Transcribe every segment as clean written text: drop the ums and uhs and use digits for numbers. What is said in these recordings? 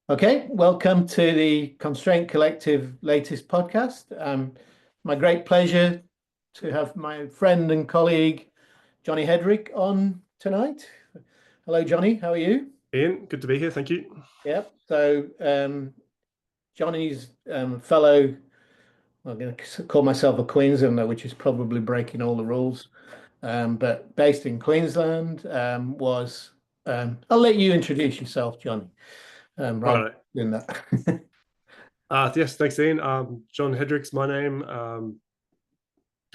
Okay, welcome to the Constraint Collective latest podcast. My great pleasure to have my friend and colleague Jonny Headrick on tonight. Hello, Jonny. How are you? Ian, good to be here. Thank you. Yep. So Jonny's fellow. I'm going to call myself a Queenslander, which is probably breaking all the rules. But based in Queensland, was I'll let you introduce yourself, Jonny, rather Right. than that. Yes, thanks, Ian. John Headrick's my name.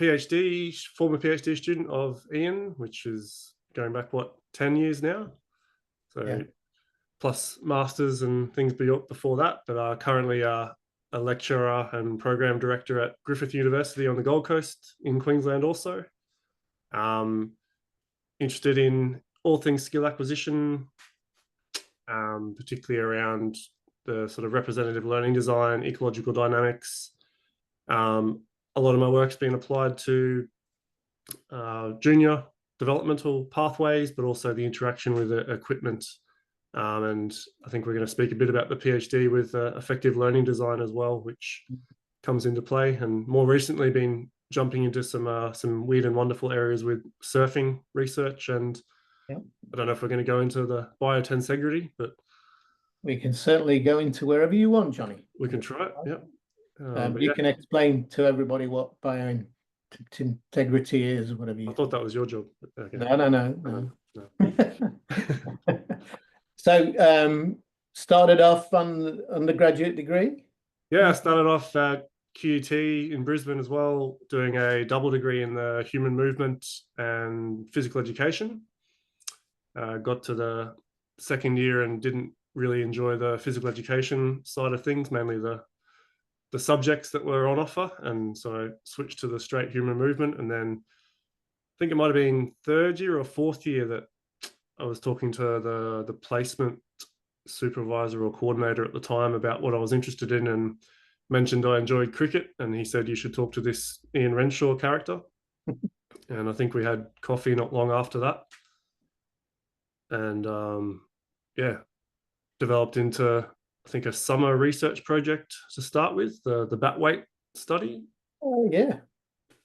PhD, former PhD student of Ian, which is going back, 10 years now? Yeah. So plus masters and things before that, but currently a lecturer and program director at Griffith University on the Gold Coast in Queensland also. Interested in all things skill acquisition, particularly around the sort of representative learning design, ecological dynamics. A lot of my work's been applied to junior developmental pathways, but also the interaction with the equipment. And I think we're going to speak a bit about the PhD with effective learning design as well, which comes into play. And more recently, been jumping into some weird and wonderful areas with surfing research. And Yep. I don't know if we're going to go into the biotensegrity, but We can certainly go into wherever you want, Jonny. we can try it. Yeah. But You yeah, can explain to everybody what biointegrity is, or whatever I you. thought that was your job. Okay. No. No. So, started off on the undergraduate degree. Yeah, I started off at QUT in Brisbane as well, doing a double degree in the human movement and physical education. Got to the second year and didn't really enjoy the physical education side of things, mainly the subjects that were on offer, and so I switched to the straight human movement. And then I think it might have been third year or fourth year that I was talking to the placement supervisor or coordinator at the time about what I was interested in, and mentioned I enjoyed cricket, and he said you should talk to this Ian Renshaw character. And I think we had coffee not long after that, and yeah, developed into, I think, a summer research project to start with, the bat weight study, Oh, yeah.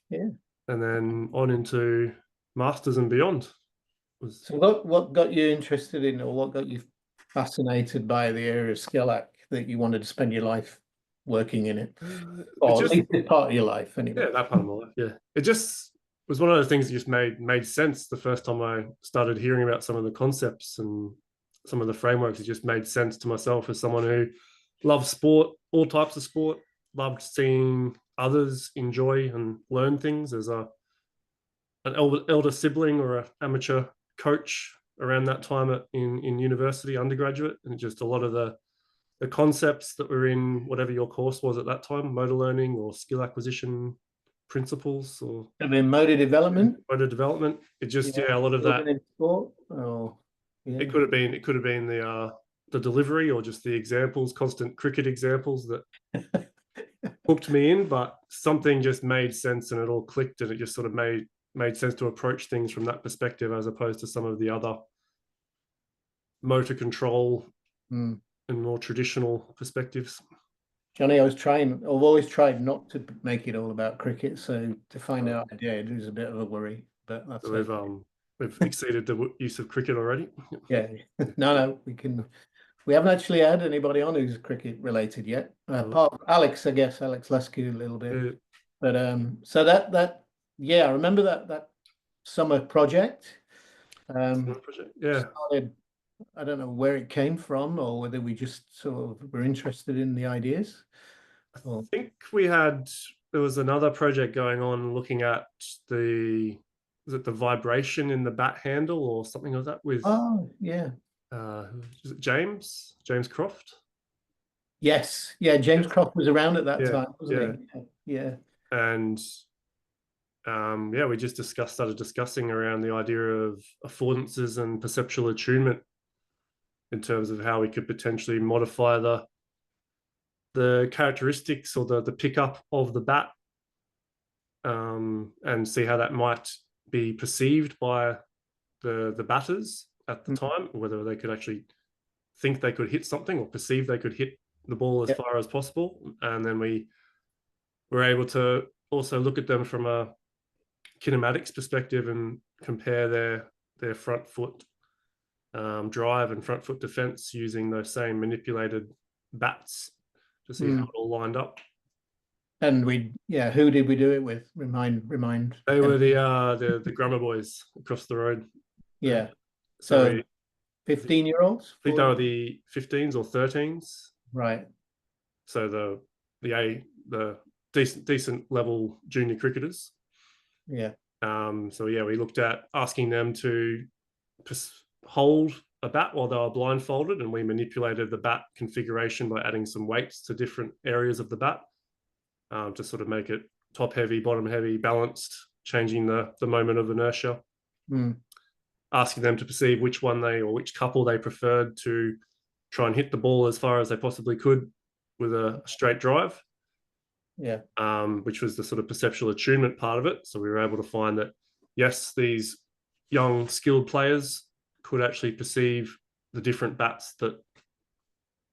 and then on into masters and beyond. So, what got you interested in, or what got you fascinated by the area of skill act that you wanted to spend your life working in it, It or at just, least this part of your life, anyway? yeah, that part of my life. Yeah, it just was one of those things that just made sense the first time I started hearing about some of the concepts and some of the frameworks. It just made sense to myself as someone who loves sport, all types of sport, loved seeing others enjoy and learn things as an elder sibling or an amateur coach around that time in university undergraduate. And just a lot of the concepts that were in whatever your course was at that time, motor learning or skill acquisition principles or And then motor development, motor development. It just, yeah, a lot of that. in sport, or yeah. It could have been the delivery or just the examples, constant cricket examples that hooked me in, but something just made sense and it all clicked, and it just sort of made sense to approach things from that perspective as opposed to some of the other motor control Mm. and more traditional perspectives. Jonny, I've always tried not to make it all about cricket, so to find out I did was a bit of a worry, but that's So okay. we've exceeded the use of cricket already. Yeah. No, we haven't actually had anybody on who's cricket related yet. Apart from Alex, I guess, Alex Lasky a little bit. Yeah. But so that yeah, I remember that summer project. Yeah, Started, I don't know where it came from or whether we just sort of were interested in the ideas. I think there was another project going on looking at was it the vibration in the bat handle or something like that with Oh, yeah. is it James Croft? Yes. Yeah, James Croft was around at that Yeah, time, yeah. wasn't he? Yeah. And yeah, we just started discussing around the idea of affordances and perceptual attunement in terms of how we could potentially modify the characteristics or the pickup of the bat, and see how that might be perceived by the batters at the time, whether they could actually think they could hit something or perceive they could hit the ball as far as possible. And then we were able to also look at them from a kinematics perspective and compare their front foot drive and front foot defense using those same manipulated bats to see how it all lined up. And who did we do it with? Remind. They were the Grammar boys across the road. Yeah. So 15-year-olds? I think they were the 15s or 13s. Right. So the decent level junior cricketers. Yeah. So yeah, we looked at asking them to hold a bat while they were blindfolded, and we manipulated the bat configuration by adding some weights to different areas of the bat to sort of make it top heavy, bottom heavy, balanced, changing the moment of inertia. Asking them to perceive which couple they preferred to try and hit the ball as far as they possibly could with a straight drive. Yeah. Which was the sort of perceptual attunement part of it. So we were able to find that, yes, these young skilled players could actually perceive the different bats that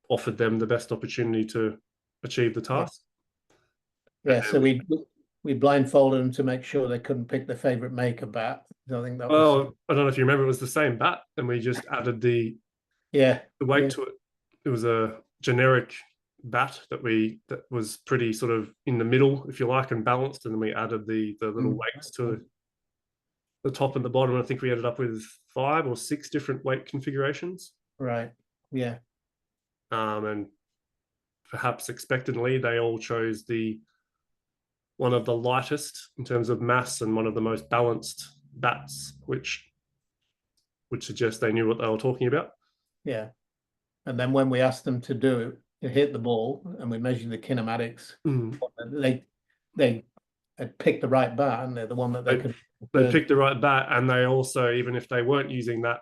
offered them the best opportunity to achieve the task. Yeah, so we blindfolded them to make sure they couldn't pick their favorite make of bat. I think that was. I don't know if you remember, it was the same bat, and we just added the weight to it. It was a generic bat that was pretty sort of in the middle, if you like, and balanced, and then we added the little weights to the top and the bottom. I think we ended up with 5 or 6 different weight configurations. Right. Yeah. And perhaps expectantly, they all chose one of the lightest in terms of mass and one of the most balanced bats, which would suggest they knew what they were talking about. Yeah. And then when we asked them to hit the ball and we measured the kinematics, they had picked the right bat, and they're the one that they picked the right bat, and they also, even if they weren't using that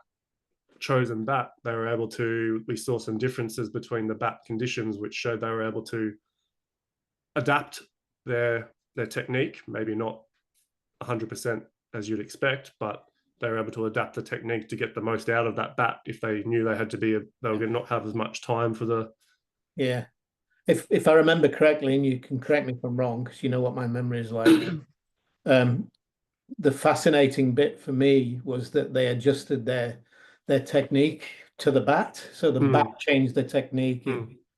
chosen bat, they were able to, we saw some differences between the bat conditions, which showed they were able to adapt their technique, maybe not 100% as you'd expect, but they were able to adapt the technique to get the most out of that bat if they knew they had to be, they were going to not have as much time for the. Yeah. If I remember correctly, and you can correct me if I'm wrong, because you know what my memory is like, the fascinating bit for me was that they adjusted their technique to the bat. So the bat changed the technique,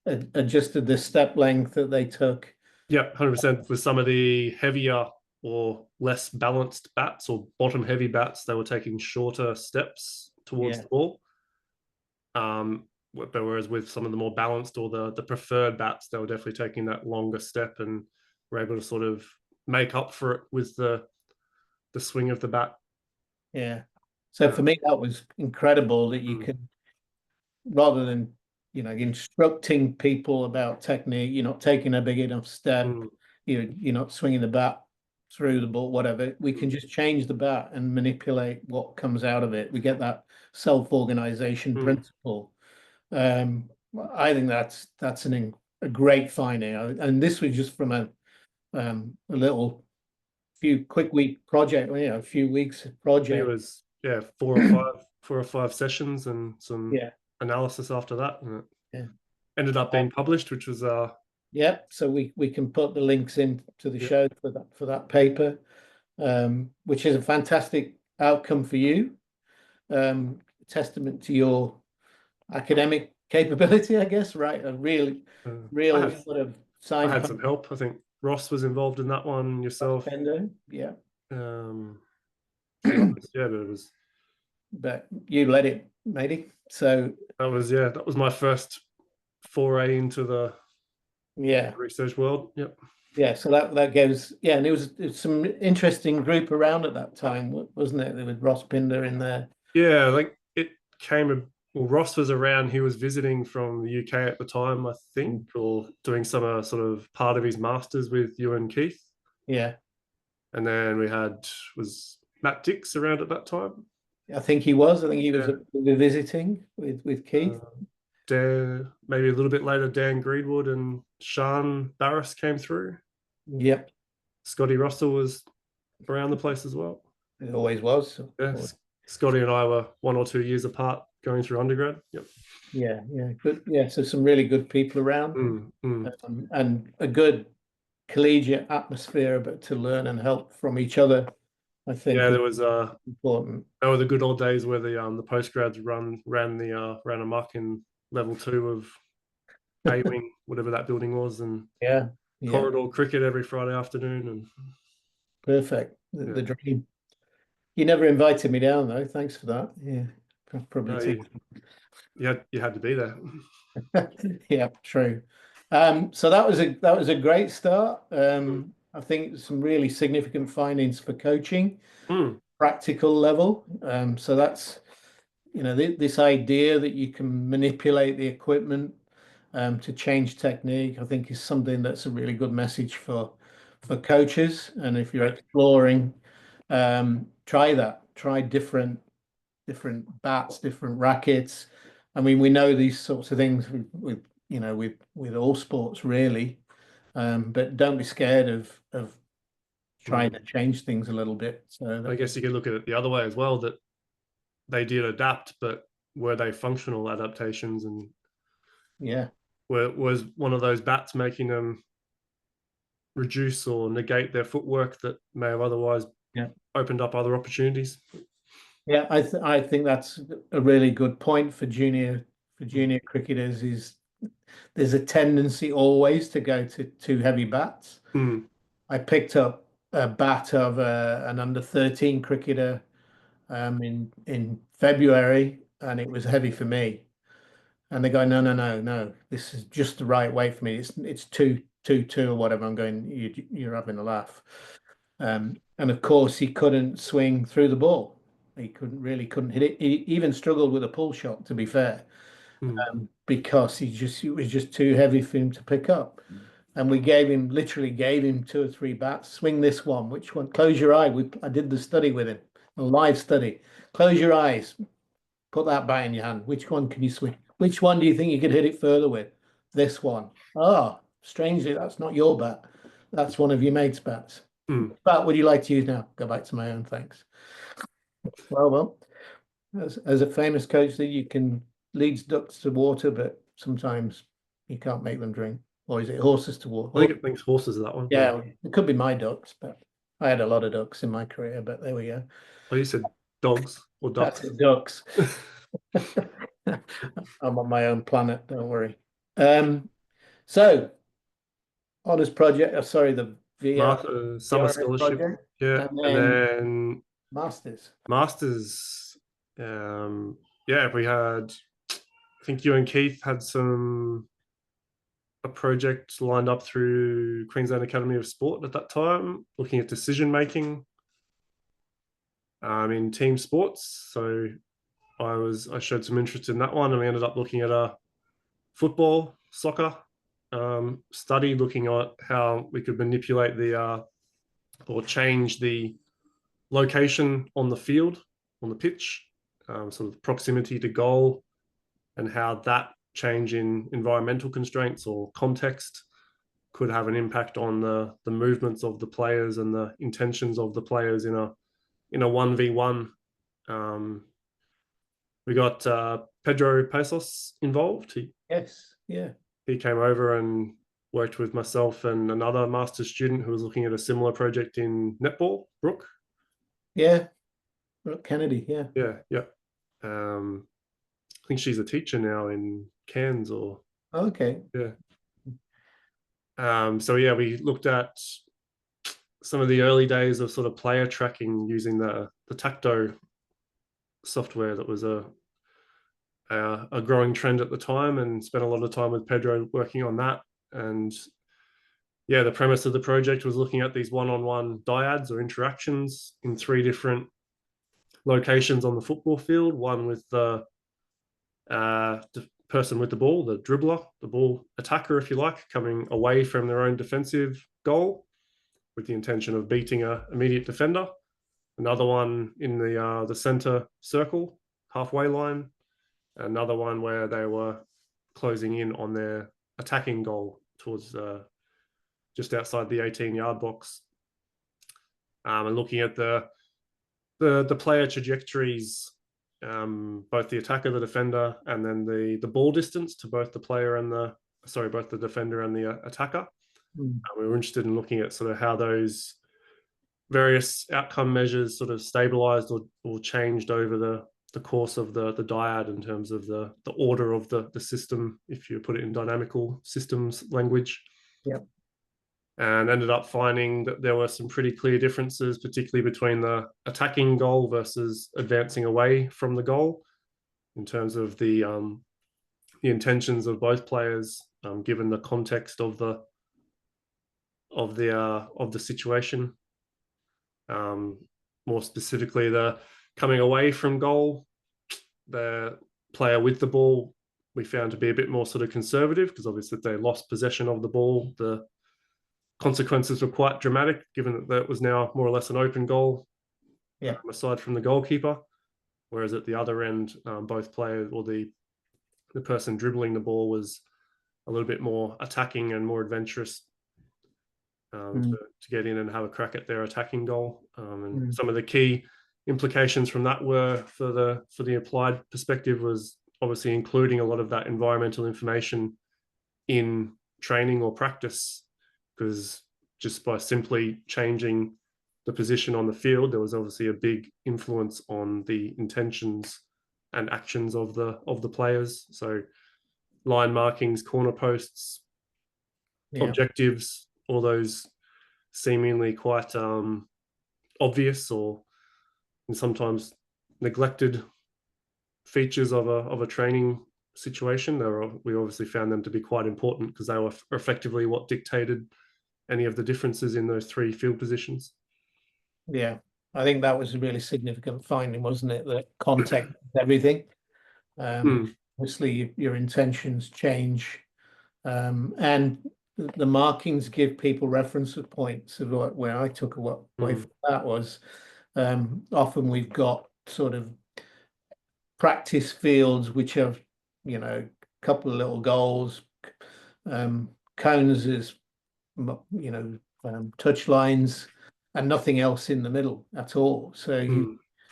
it adjusted the step length that they took. Yeah, 100%. With some of the heavier or less balanced bats or bottom heavy bats, they were taking shorter steps towards the ball. Whereas with some of the more balanced or the preferred bats, they were definitely taking that longer step and were able to sort of make up for it with the swing of the bat. Yeah. So for me, that was incredible that you can, rather than, instructing people about technique, you're not taking a big enough step, you're not swinging the bat through the ball, whatever. We can just change the bat and manipulate what comes out of it. We get that self-organization principle. I think that's a great finding, and this was just from a little few quick week project, a few weeks project. It was 4 or 5 sessions and some analysis after that, and it ended up being published, which was so we can put the links in to the show for that paper, which is a fantastic outcome for you, testament to your academic capability, I guess, right? A real sort of science. I had some help. I think Ross was involved in that one, yourself. Yeah. But it was. But you led it, matey. So that was my first foray into the research world. Yep. Yeah, so that goes. Yeah, and it was some interesting group around at that time, wasn't it? There was Ross Pinder in there. Yeah, like it came. Well, Ross was around. He was visiting from the UK at the time, I think, or doing some sort of part of his masters with you and Keith. Yeah. And then was Matt Dix around at that time? I think he was. I think he was visiting with Keith. Maybe a little bit later, Dan Greenwood and Sean Barris came through. Yep. Scotty Russell was around the place as well. It always was. Yeah. Scotty and I were 1 or 2 years apart going through undergrad. Yep. Yeah, yeah, good. Yeah, so some really good people around, Mm. and a good collegiate atmosphere, but to learn and help from each other, I think Yeah, is there was important. they were the good old days where the postgrads ran amok in level 2 of A Wing, whatever that building was, and Yeah, yeah, corridor cricket every Friday afternoon. And perfect. The yeah, dream. You never invited me down though. Thanks for that. Yeah, probably no, too. you had to be there. Yeah, true. So that was a great start. Mm. I think some really significant findings for coaching, Mm. practical level. So that's this idea that you can manipulate the equipment to change technique, I think is something that's a really good message for coaches. And if you're Yeah, exploring, try that. Try different bats, different rackets. I mean, we know these sorts of things with all sports really, but don't be scared of trying mm. to change things a little bit. So I that, guess you could look at it the other way as well, that they did adapt, but were they functional adaptations? And yeah, was one of those bats making them reduce or negate their footwork that may have otherwise yeah. opened up other opportunities? Yeah, I think that's a really good point for Mm. junior cricketers is there's a tendency always to go to too heavy bats. Mm. I picked up a bat of an under 13 cricketer in February, and it was heavy for me. And they go, no, no, no, no, this is just the right weight for me. It's two or whatever. I'm going, you're having a laugh. And of course, he couldn't swing through the ball. He couldn't hit it. He even struggled with a pull shot, to be fair, Mm. because it was just too heavy for him to pick up. And we literally gave him two or three bats. Swing this one. Which one? Close your eye. I did the study with him, a live study. Close your eyes. Put that bat in your hand. Which one can you swing? Which one do you think you could hit it further with? This one. Ah, strangely, that's not your bat. That's one of your mate's bats. Mm. Which bat would you like to use now? Go back to my own, thanks. Well, as a famous coach, that you can lead ducks to water, but sometimes you can't make them drink. Or is it horses to I water? think it thinks horses are that one. Yeah. Yeah, it could be my ducks, but I had a lot of ducks in my career, but there we go. Oh, you said dogs or That's ducks? it, ducks. I'm on my own planet, don't worry. Um, so honors project, sorry, the Summer VRS scholarship. project, Yeah, and and then then masters. masters. Yeah, we had. I think you and Keith had a project lined up through Queensland Academy of Sport at that time, looking at decision making in team sports. So I showed some interest in that one, and we ended up looking at a football, soccer study, looking at how we could manipulate or change the location on the field, on the pitch, sort of proximity to goal, and how that change in environmental constraints or context could have an impact on the movements of the players and the intentions of the players in a 1v1. Um, we got Pedro Pesos involved. Yes, yeah, He came over and worked with myself and another master's student who was looking at a similar project in netball, Brooke. yeah. Kennedy, yeah. Yeah, yeah. I think she's a teacher now in Cairns or Okay. yeah. So yeah, we looked at some of the early days of sort of player tracking using the Tacto software that was a growing trend at the time, and spent a lot of time with Pedro working on that. And yeah, the premise of the project was looking at these one-on-one dyads or interactions in 3 different locations on the football field. One with the person with the ball, the dribbler, the ball attacker, if you like, coming away from their own defensive goal with the intention of beating a immediate defender. Another one in the center circle, halfway line. Another one where they were closing in on their attacking goal towards just outside the 18-yard box, and looking at the player trajectories both the attacker, the defender, and then the ball distance to both the player and both the defender and the attacker. We were interested in looking at sort of how those various outcome measures sort of stabilized or changed over the course of the dyad in terms of the order of the system, if you put it in dynamical systems language. Yep. And ended up finding that there were some pretty clear differences, particularly between the attacking goal versus advancing away from the goal, in terms of the intentions of both players, given the context of the situation. More specifically, the coming away from goal, the player with the ball we found to be a bit more sort of conservative, because obviously if they lost possession of the ball, the consequences were quite dramatic, given that it was now more or less an open goal, aside from the goalkeeper. Whereas at the other end, both players, or the person dribbling the ball, was a little bit more attacking and more adventurous, to get in and have a crack at their attacking goal. And some of the key implications from that were, for the applied perspective, was obviously including a lot of that environmental information in training or practice, because just by simply changing the position on the field, there was obviously a big influence on the intentions and actions of the players. So line markings, corner posts, objectives, all those seemingly quite obvious or sometimes neglected features of a training situation. We obviously found them to be quite important, because they were effectively what dictated any of the differences in those three field positions. Yeah, I think that was a really significant finding, wasn't it? That context is everything. Obviously, your intentions change, and the markings give people reference points. Of where I took away from that was, often we've got sort of practice fields which have, a couple of little goals, cones is, touch lines, and nothing else in the middle at all. So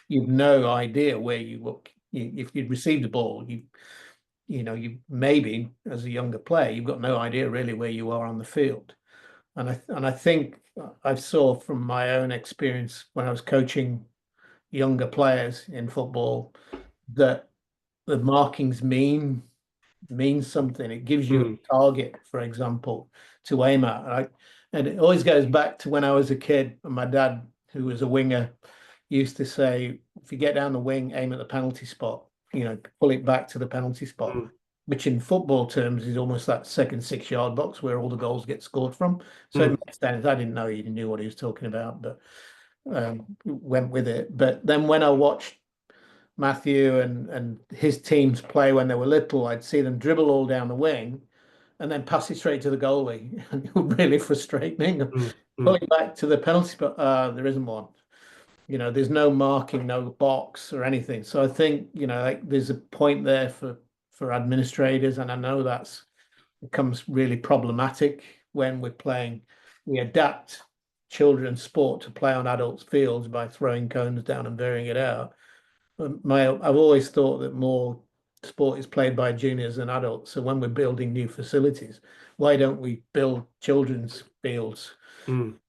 you've no idea where you look. If you'd received the ball, you maybe, as a younger player, you've got no idea really where you are on the field. And I think I saw from my own experience when I was coaching younger players in football that the markings mean something. It gives you a target, for example, to aim at. Right? And it always goes back to when I was a kid, and my dad, who was a winger, used to say, if you get down the wing, aim at the penalty spot, pull it back to the penalty spot, which in football terms is almost that second 6-yard box where all the goals get scored from. So it makes sense. I didn't know he knew what he was talking about, but went with it. But then when I watched Matthew and his teams play when they were little, I'd see them dribble all down the wing and then pass it straight to the goalie. And it would really frustrate me. Pulling back to the penalty spot, there isn't one. There's no marking, no box or anything. So I think, there's a point there for administrators, and I know it becomes really problematic when we're playing. We adapt children's sport to play on adults' fields by throwing cones down and varying it out. I've always thought that more sport is played by juniors than adults. So when we're building new facilities, why don't we build children's fields,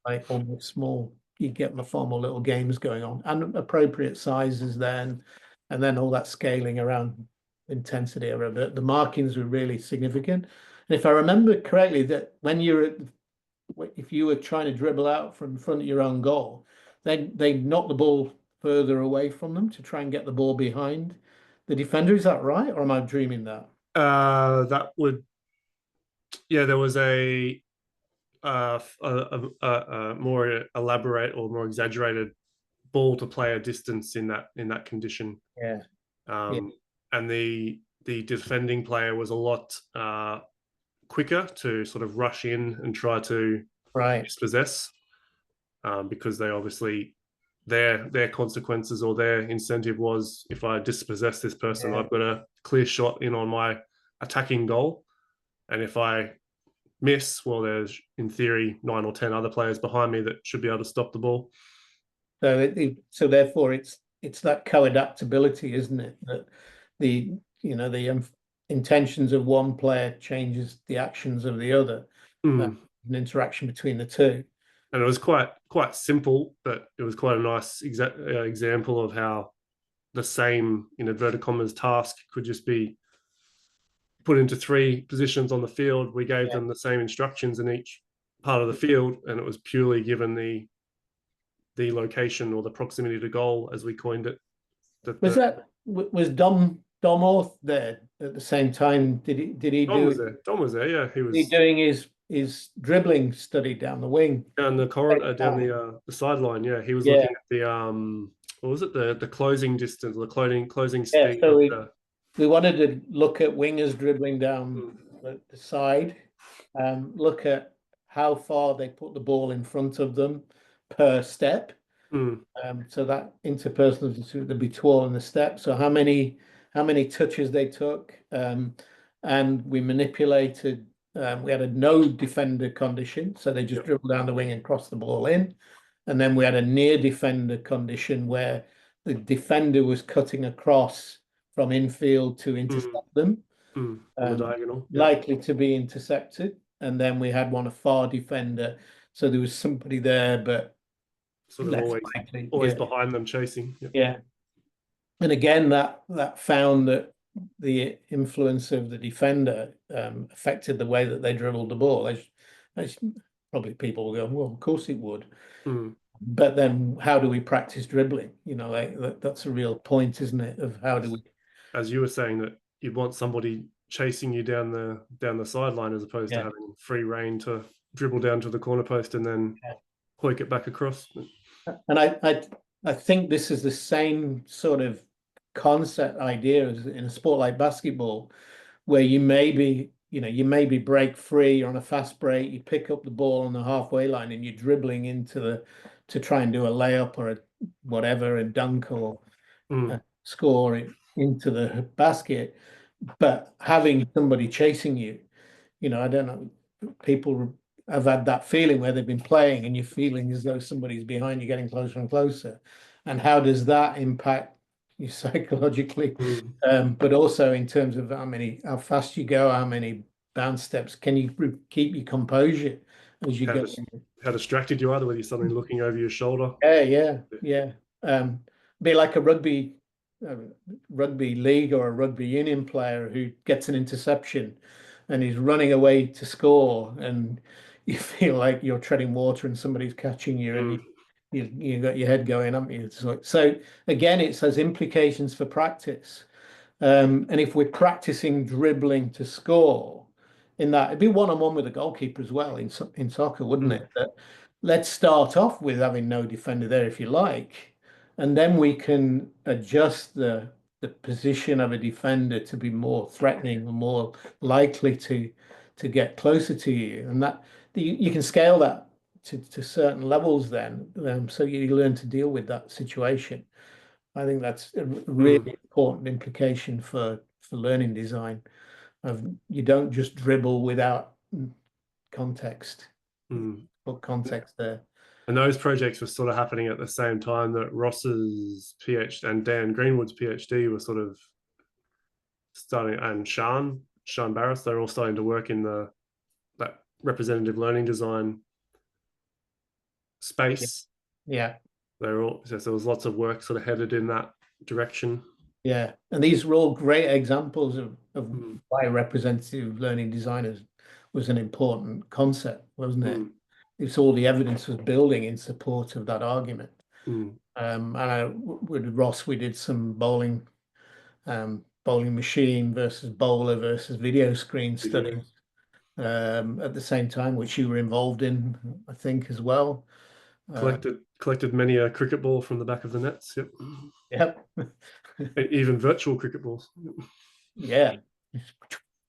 like almost small? You get the far more little games going on and appropriate sizes then, and then all that scaling around intensity. But the markings were really significant. And if I remember correctly, that if you were trying to dribble out from in front of your own goal, they knock the ball further away from them to try and get the ball behind the defender. Is that right, or am I dreaming that? That would, there was a more elaborate or more exaggerated ball to player distance in that condition. And the defending player was a lot quicker to sort of rush in and try to dispossess, because they obviously their consequences or their incentive was, if I dispossess this person, I've got a clear shot in on my attacking goal, and if I miss, well, there's in theory 9 or 10 other players behind me that should be able to stop the ball. So therefore it's it's that co-adaptability, isn't it? That the intentions of one player changes the actions of the other, an interaction between the two. And it was quite simple, but it was quite a nice example of how the same, in inverted commas, task could just be put into three positions on the field. We gave them the same instructions in each part of the field, and it was purely given the location or the proximity to goal, as we coined it. Was Dom Orth there at the same time? Did he Dom was there. Dom was there. Yeah, he was doing his dribbling study down the wing, down the corridor, down the sideline. Yeah, he was looking at the what was it, the closing distance, the closing speed. So we wanted to look at wingers dribbling down the side, look at how far they put the ball in front of them per step. So that interpersonal, the between the step. So how many touches they took, and we manipulated. We had a no defender condition, so they just dribble down the wing and cross the ball in, and then we had a near defender condition where the defender was cutting across from infield to intercept them, on the diagonal, likely to be intercepted, and then we had one a far defender, so there was somebody there, but sort of always behind them chasing. And again, that found that the influence of the defender affected the way that they dribbled the ball. Probably people will go, well, of course it would. But then how do we practice dribbling? That's a real point, isn't it? Of how do we, as you were saying, that you'd want somebody chasing you down the sideline as opposed to having free reign to dribble down to the corner post and then hoik it back across. And I think this is the same sort of concept idea as in a sport like basketball, where you maybe break free on a fast break, you pick up the ball on the halfway line and you're dribbling to try and do a layup or a dunk or score it into the basket. But having somebody chasing you, I don't know, people have had that feeling where they've been playing and you're feeling as though somebody's behind you, getting closer and closer. And how does that impact you psychologically? But also in terms of how fast you go, how many bounce steps, can you keep your composure as you go? How distracted you are, whether you're suddenly looking over your shoulder. Yeah. Be like a rugby league or a rugby union player who gets an interception and he's running away to score, and you feel like you're treading water and somebody's catching you, and you got your head going, haven't you? So again, it has implications for practice. And if we're practicing dribbling to score, in that it'd be one-on-one with the goalkeeper as well in soccer, wouldn't it? But let's start off with having no defender there, if you like, and then we can adjust the position of a defender to be more threatening and more likely to get closer to you, and that you can scale that to certain levels then, so you learn to deal with that situation. I think that's a really important implication for learning design. You don't just dribble without context. Put context there. And those projects were sort of happening at the same time that Ross's PhD and Dan Greenwood's PhD were sort of starting, and Sean Barris, they're all starting to work in that representative learning design space. Yeah. So there was lots of work sort of headed in that direction. Yeah. And these were all great examples of why representative learning designers was an important concept, wasn't it? It's all the evidence was building in support of that argument. And with Ross, we did some bowling machine versus bowler versus video screen studies at the same time, which you were involved in, I think, as well. Collected many a cricket ball from the back of the nets. Yep. Even virtual cricket balls. Yeah.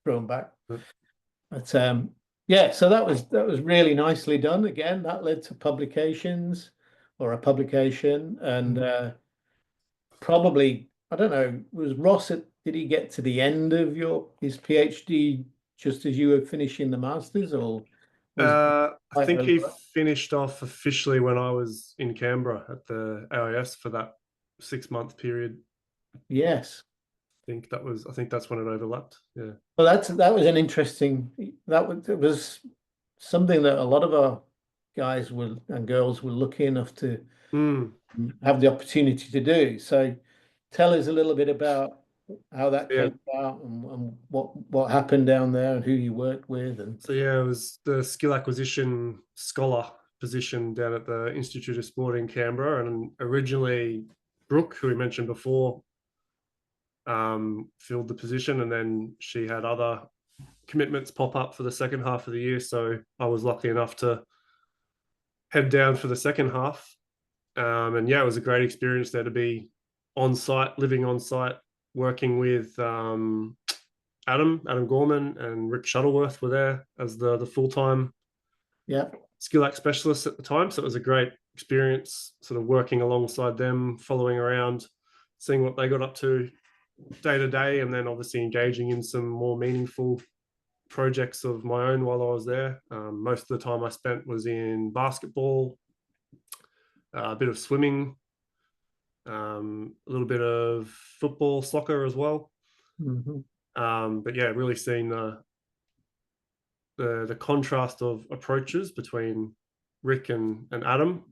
Throw them back. But yeah, so that was really nicely done. Again, that led to publications or a publication, and probably, I don't know, was Ross did he get to the end of his PhD just as you were finishing the masters, or I think he finished off officially when I was in Canberra at the AIS for that 6-month period. Yes. I think that's when it overlapped. Yeah. Well, that was an interesting. It was something that a lot of our guys will and girls were lucky enough to Mm. have the opportunity to do. So, tell us a little bit about how that Yeah. came about and what happened down there and who you worked with and So yeah, it was the skill acquisition scholar position down at the Institute of Sport in Canberra, and originally Brooke, who we mentioned before, filled the position, and then she had other commitments pop up for the second half of the year. So I was lucky enough to head down for the second half. And yeah, it was a great experience there to be on site, living on site, working with Adam Gorman and Rick Shuttleworth were there as the full-time yeah. skill act specialists at the time. So it was a great experience sort of working alongside them, following around, seeing what they got up to day to day, and then obviously engaging in some more meaningful projects of my own while I was there. Most of the time I spent was in basketball, a bit of swimming, a little bit of football, soccer as well. Mhm. But yeah, really seeing the contrast of approaches between Rick and Adam,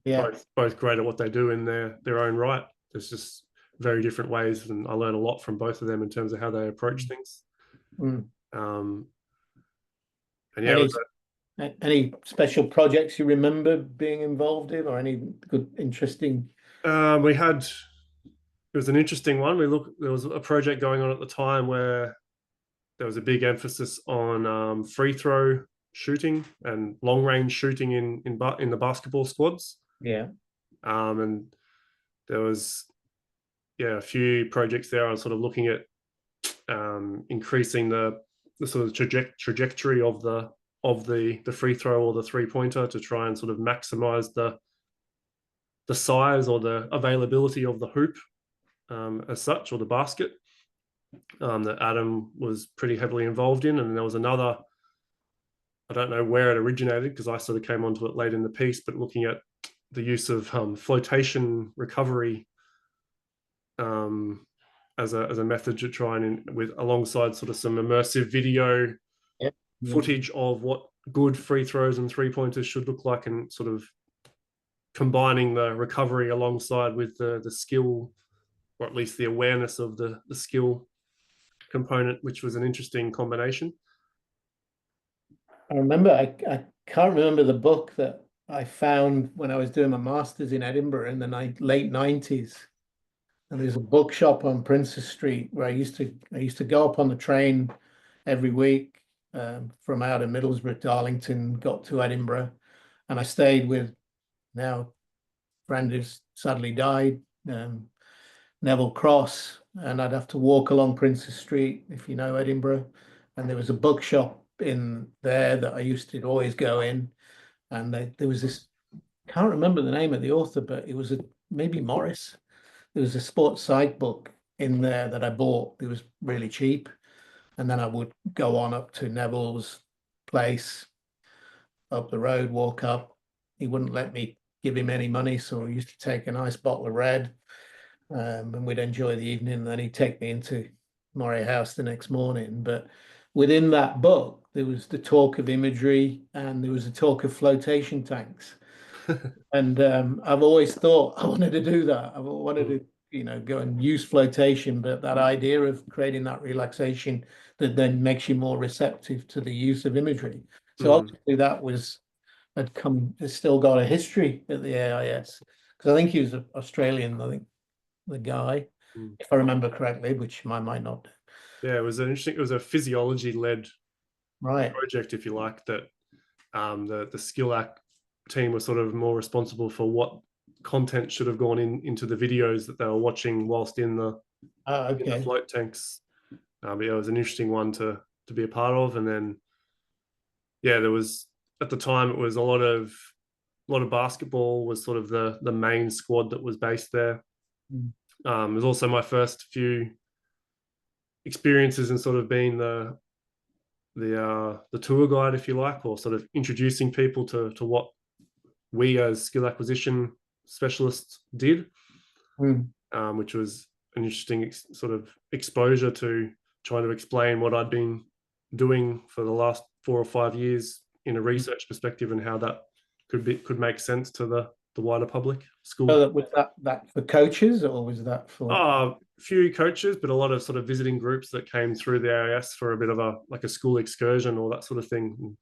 Yeah. both great at what they do in their own right. There's just very different ways, and I learned a lot from both of them in terms of how they approach things. Mm. Um, and yeah, it Any was any special projects you remember being involved in, or any good, interesting? we had it was an interesting one. There was a project going on at the time where there was a big emphasis on free throw shooting and long range shooting in the basketball squads. Yeah. And there was a few projects there. I was sort of looking at increasing the sort of trajectory of the free throw or the 3-pointer to try and sort of maximize the size or the availability of the hoop as such, or the basket, that Adam was pretty heavily involved in. And there was another, I don't know where it originated because I sort of came onto it late in the piece, but looking at the use of flotation recovery as a method to try and with alongside sort of some immersive video Yeah. footage of what good free throws and 3-pointers should look like, and sort of combining the recovery alongside with the skill, or at least the awareness of the skill component, which was an interesting combination. I remember, I can't remember the book that I found when I was doing my master's in Edinburgh in the late 90s. And there's a bookshop on Princess Street where I used to go up on the train every week from out of Middlesbrough, Darlington, got to Edinburgh, and I stayed with now friend who's sadly died, Neville Cross, and I'd have to walk along Princess Street, if you know Edinburgh, and there was a bookshop in there that I used to always go in, and there was this, can't remember the name of the author, but it was maybe Morris. There was a sports side book in there that I bought. It was really cheap, and then I would go on up to Neville's place up the road, walk up. He wouldn't let me give him any money, so I used to take a nice bottle of red, and we'd enjoy the evening. And then he'd take me into Moray House the next morning. But within that book, there was the talk of imagery and there was a talk of flotation tanks. And I've always thought I wanted to do that. I wanted to, go and use flotation, but that idea of creating that relaxation that then makes you more receptive to the use of imagery. So obviously has still got a history at the AIS, because I think he was Australian, I think, the guy, if I remember correctly, which I might not. Yeah, it was it was a physiology led Right. project, if you like, that the skill act team was sort of more responsible for what content should have gone into the videos that they were watching whilst in the Okay. float tanks. But yeah, it was an interesting one to be a part of. And then there was, at the time, it was a lot of basketball was sort of the main squad that was based there. It was also my first few experiences in sort of being the tour guide, if you like, or sort of introducing people to what we as skill acquisition specialists did. which was an interesting sort of exposure to trying to explain what I'd been doing for the last 4 or 5 years in a research perspective, and how that could make sense to the wider public school. So was that for coaches, or was that for? A few coaches, but a lot of sort of visiting groups that came through the AIS for a bit of a school excursion or that sort of thing.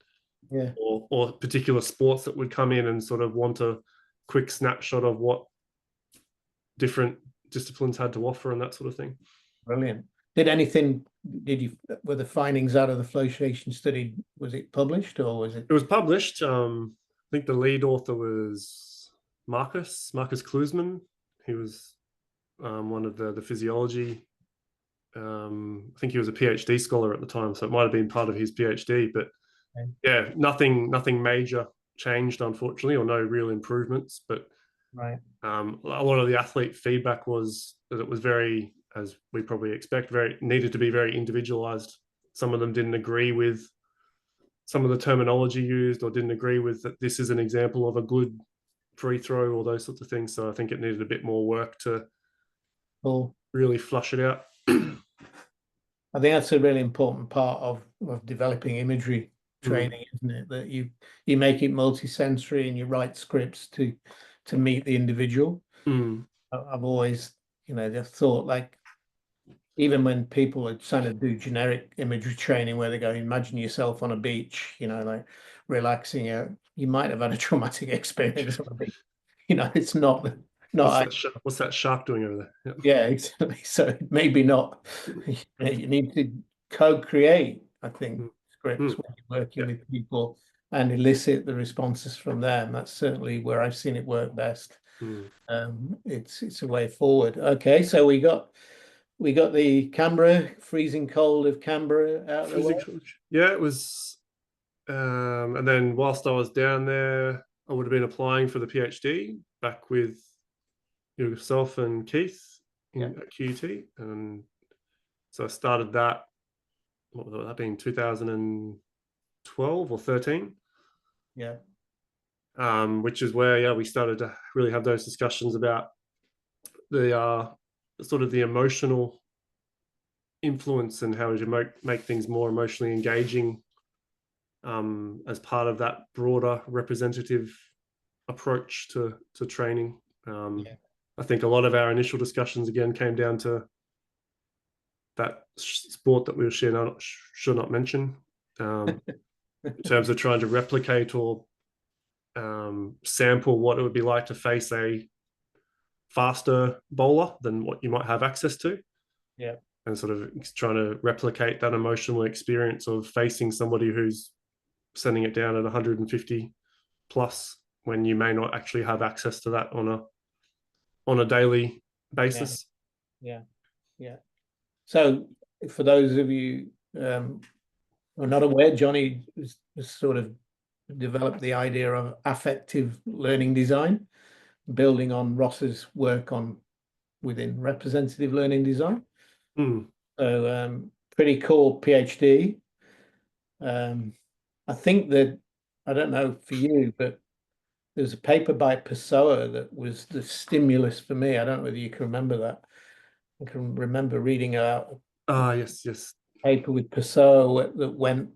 Yeah. Or particular sports that would come in and sort of want a quick snapshot of what different disciplines had to offer and that sort of thing. Brilliant. Were the findings out of the flotation study, was it published, or was it? It was published. I think the lead author was Marcus Klusman. He was one of the physiology. I think he was a PhD scholar at the time, so it might have been part of his PhD. But yeah, nothing major changed, unfortunately, or no real improvements. But right, a lot of the athlete feedback was that it was very, as we probably expect, needed to be very individualized. Some of them didn't agree with some of the terminology used, or didn't agree with that this is an example of a good free throw, or those sorts of things. So I think it needed a bit more work to really flush it out. I think that's a really important part of developing imagery training, isn't it? That you make it multi-sensory and you write scripts to meet the individual. I've always, just thought, like, even when people are trying to do generic imagery training where they go, imagine yourself on a beach, like relaxing out, you might have had a traumatic experience on a beach. It's not what's that shark doing over there? Yeah, exactly. So maybe not. You need to co-create, I think, scripts when you're working with people and elicit the responses from them. That's certainly where I've seen it work best. It's a way forward. Okay, so we got the Canberra, freezing cold of Canberra out of the way. Yeah, it was. And then whilst I was down there, I would have been applying for the PhD back with yourself and Keith at QUT. And so I started that, what would that been, 2012 or 13? Yeah. Which is where, we started to really have those discussions about the sort of the emotional influence and how would you make things more emotionally engaging as part of that broader representative approach to training. I think a lot of our initial discussions again came down to that sport that we should not mention in terms of trying to replicate or sample what it would be like to face a faster bowler than what you might have access to. Yeah. And sort of trying to replicate that emotional experience of facing somebody who's sending it down at 150 plus when you may not actually have access to that on a daily basis. Yeah. So for those of you who are not aware, Jonny has sort of developed the idea of affective learning design, building on Ross's work within representative learning design. So pretty cool PhD. I think that, I don't know for you, but there's a paper by Pessoa that was the stimulus for me. I don't know whether you can remember that. I can remember reading out yes paper with Pessoa that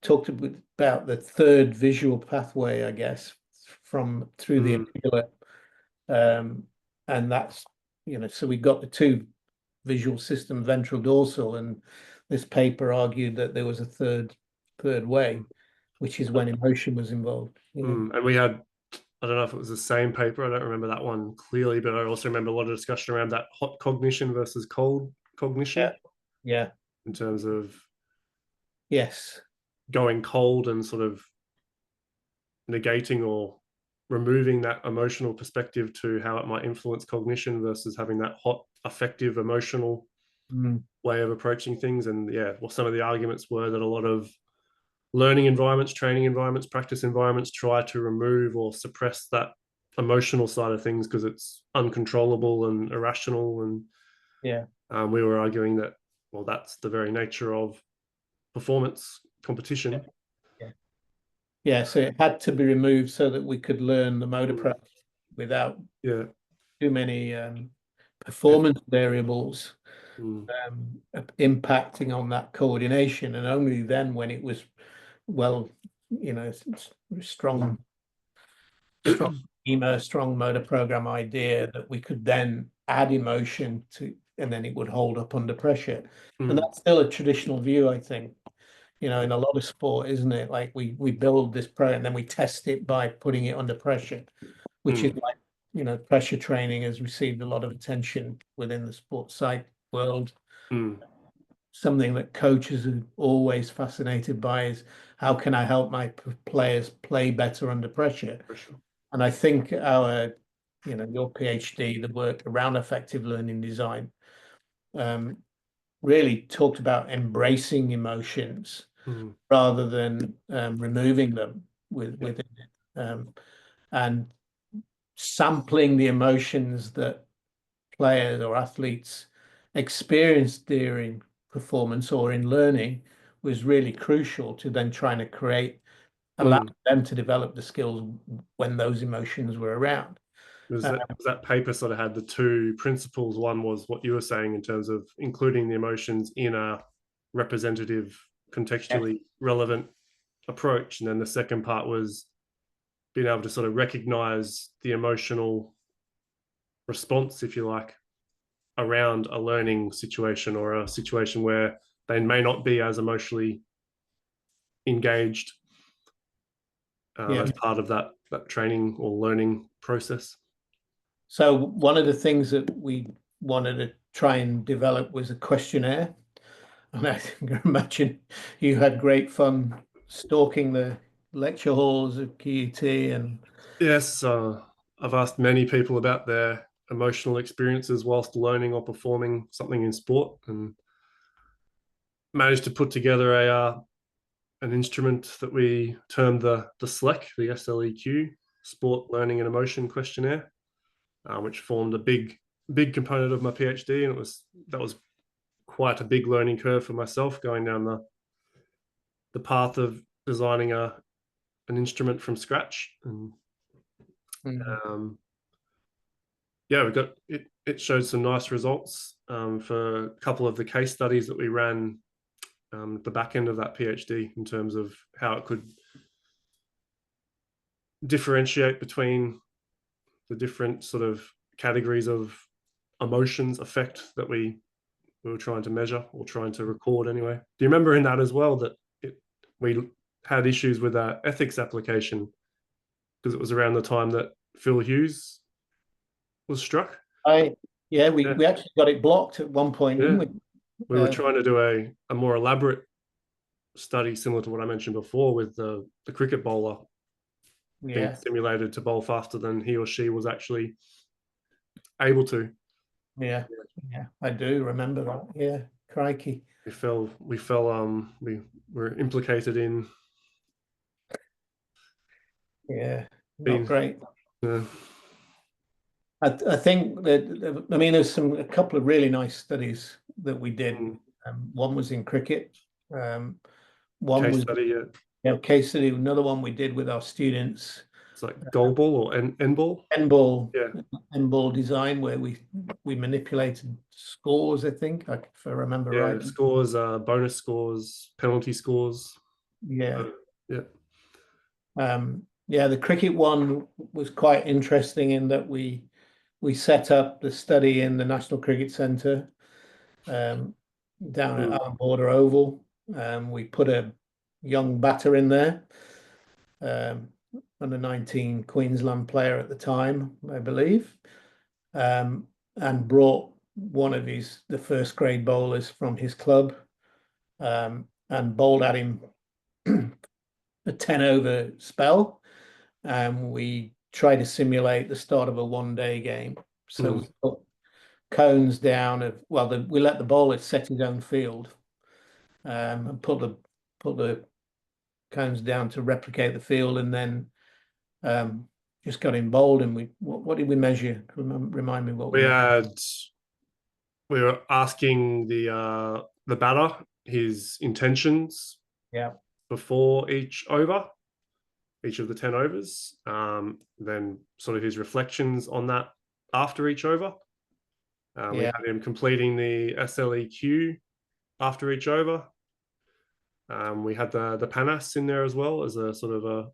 talked about the third visual pathway, I guess, through the amygdala. And that's, so we got the two visual system, ventral dorsal, and this paper argued that there was a third way, which is when emotion was involved. And we had, I don't know if it was the same paper, I don't remember that one clearly, but I also remember a lot of discussion around that hot cognition versus cold cognition. Yeah. In terms of going cold and sort of negating or removing that emotional perspective to how it might influence cognition versus having that hot affective emotional way of approaching things. And some of the arguments were that a lot of learning environments, training environments, practice environments try to remove or suppress that emotional side of things because it's uncontrollable and irrational. And we were arguing that, well, that's the very nature of performance competition. So it had to be removed so that we could learn the motor approach without too many performance variables Mm. impacting on that coordination, and only then, when it was well, strong strong motor program idea, that we could then add emotion to, and then it would hold up under pressure. And Mm. that's still a traditional view, I think, in a lot of sport, isn't it? Like we build this pro and then we test it by putting it under pressure, which is Mm. like, pressure training has received a lot of attention within the sports psych world. Mm. Something that coaches are always fascinated by is, how can I help my players play better under pressure? For sure. And I think your PhD, the work around effective learning design, really talked about embracing emotions Mm. rather than removing them Yeah. within it, and sampling the emotions that players or athletes experience during performance or in learning was really crucial to then trying to allow Mm. them to develop the skills when those emotions were around. Was that paper sort of had the two principles? One was what you were saying in terms of including the emotions in a representative, contextually relevant approach, and then the second part was being able to sort of recognize the emotional response, if you like, around a learning situation or a situation where they may not be as emotionally engaged Yeah. as part of that training or learning process. So one of the things that we wanted to try and develop was a questionnaire. And I can imagine you had great fun stalking the lecture halls of QUT. And Yes, I've asked many people about their emotional experiences whilst learning or performing something in sport, and managed to put together an instrument that we termed the SLEQ, the SLEQ, Sport Learning and Emotion Questionnaire, which formed a big component of my PhD, and that was quite a big learning curve for myself, going down the path of designing an instrument from scratch. And um, yeah, we got it. It showed some nice results for a couple of the case studies that we ran at the back end of that PhD, in terms of how it could differentiate between the different sort of categories of emotions effect that we were trying to measure, or trying to record anyway. Do you remember in that as well that we had issues with our ethics application, because it was around the time that Phil Hughes was struck? we actually got it blocked at one point, didn't Yeah, we? we were trying to do a more elaborate study similar to what I mentioned before, with the cricket bowler being Yeah, simulated to bowl faster than he or she was actually able to. yeah, yeah. I do remember that. Yeah, crikey. We were implicated in Yeah, not being great. uh, I think that, I mean, a couple of really nice studies that we did. One was in cricket. One case was, study. case study. Another one we did with our students. It's like goal ball or end ball. N-ball, Yeah, N-ball design, where we manipulated scores, I think, if I remember yeah. right. Scores, bonus scores, penalty scores. Yeah. Yeah. Yeah, the cricket one was quite interesting in that we set up the study in the National Cricket Centre, down at Allen Border Oval. We put a young batter in there, under 19 Queensland player at the time, I believe, and brought one of the first grade bowlers from his club, and bowled at him a 10 over spell. We tried to simulate the start of a one-day game. So we put cones down we let the bowler set his own field, and put the cones down to replicate the field, and then just got him bowled. And what did we measure? Remind me what we measured. We were asking the batter his intentions Yeah. before each over, each of the 10 overs, then sort of his reflections on that after each over. We had him completing the SLEQ after each over. We had the PANAS in there as well as a sort of a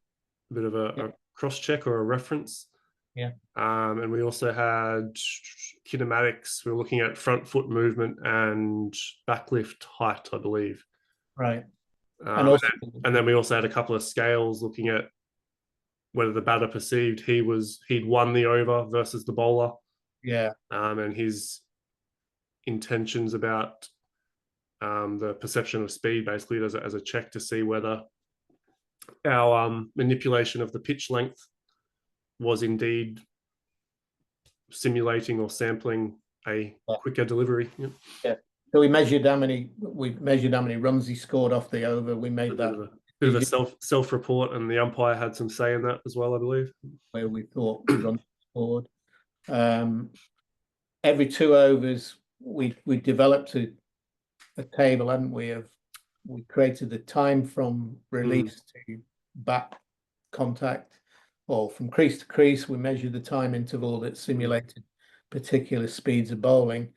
bit of a cross check or a reference. Yeah. And we also had kinematics. We were looking at front foot movement and backlift height, I believe. Right. And then we also had a couple of scales looking at whether the batter perceived he'd won the over versus the bowler. Yeah. And his intentions about the perception of speed, basically as a check to see whether our manipulation of the pitch length was indeed simulating or sampling a quicker delivery. Yeah. So we measured how many runs he scored off the over. We made that a bit of a self report, and the umpire had some say in that as well, I believe. Where we thought the runs scored. Every 2 overs, we developed a table, hadn't we? We created the time from release to back contact, or from crease to crease. We measured the time interval that simulated particular speeds of bowling,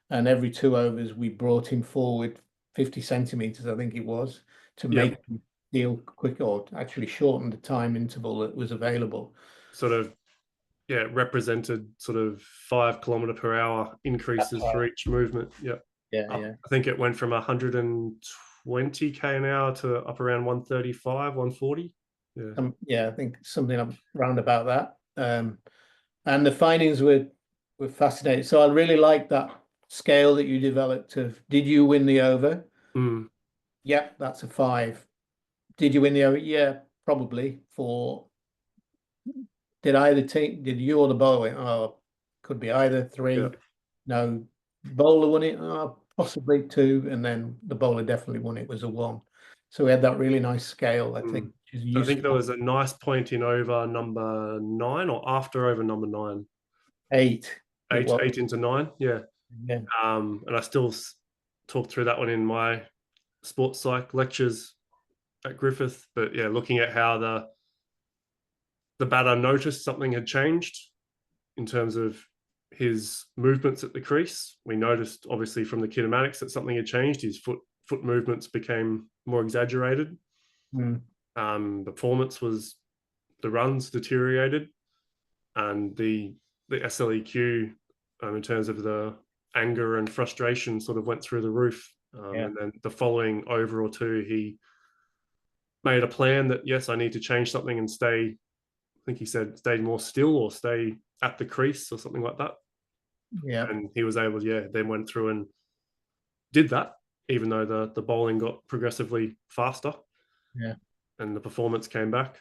and every 2 overs we brought him forward 50 centimeters, I think it was, to make him feel quicker, or actually shorten the time interval that was available. Sort of, represented sort of 5 km/h increases for each movement. I think it went from 120 km/h to up around 135, 140. I think something around about that. And the findings were fascinating. So I really like that scale that you developed of, did you win the over? Yep, that's a 5. Did you win the over? Yeah, probably. 4. Did you or the bowler win? Oh, could be either. 3. No, bowler won it. Possibly 2, and then the bowler definitely won it. It was a 1. So we had that really nice scale, I think. I think there was a nice point in over number 9, or after over number 9. 8 into 9. And I still talk through that one in my sports psych lectures at Griffith. But looking at how the batter noticed something had changed in terms of his movements at the crease. We noticed, obviously, from the kinematics that something had changed. His foot movements became more exaggerated. Performance the runs deteriorated, and the SLEQ, in terms of the anger and frustration, sort of went through the roof. And then the following over or 2, he made a plan that, yes, I need to change something and stay, I think he said, stay more still or stay at the crease or something like that. And he was able to, then went through and did that, even though the bowling got progressively faster. And the performance came back.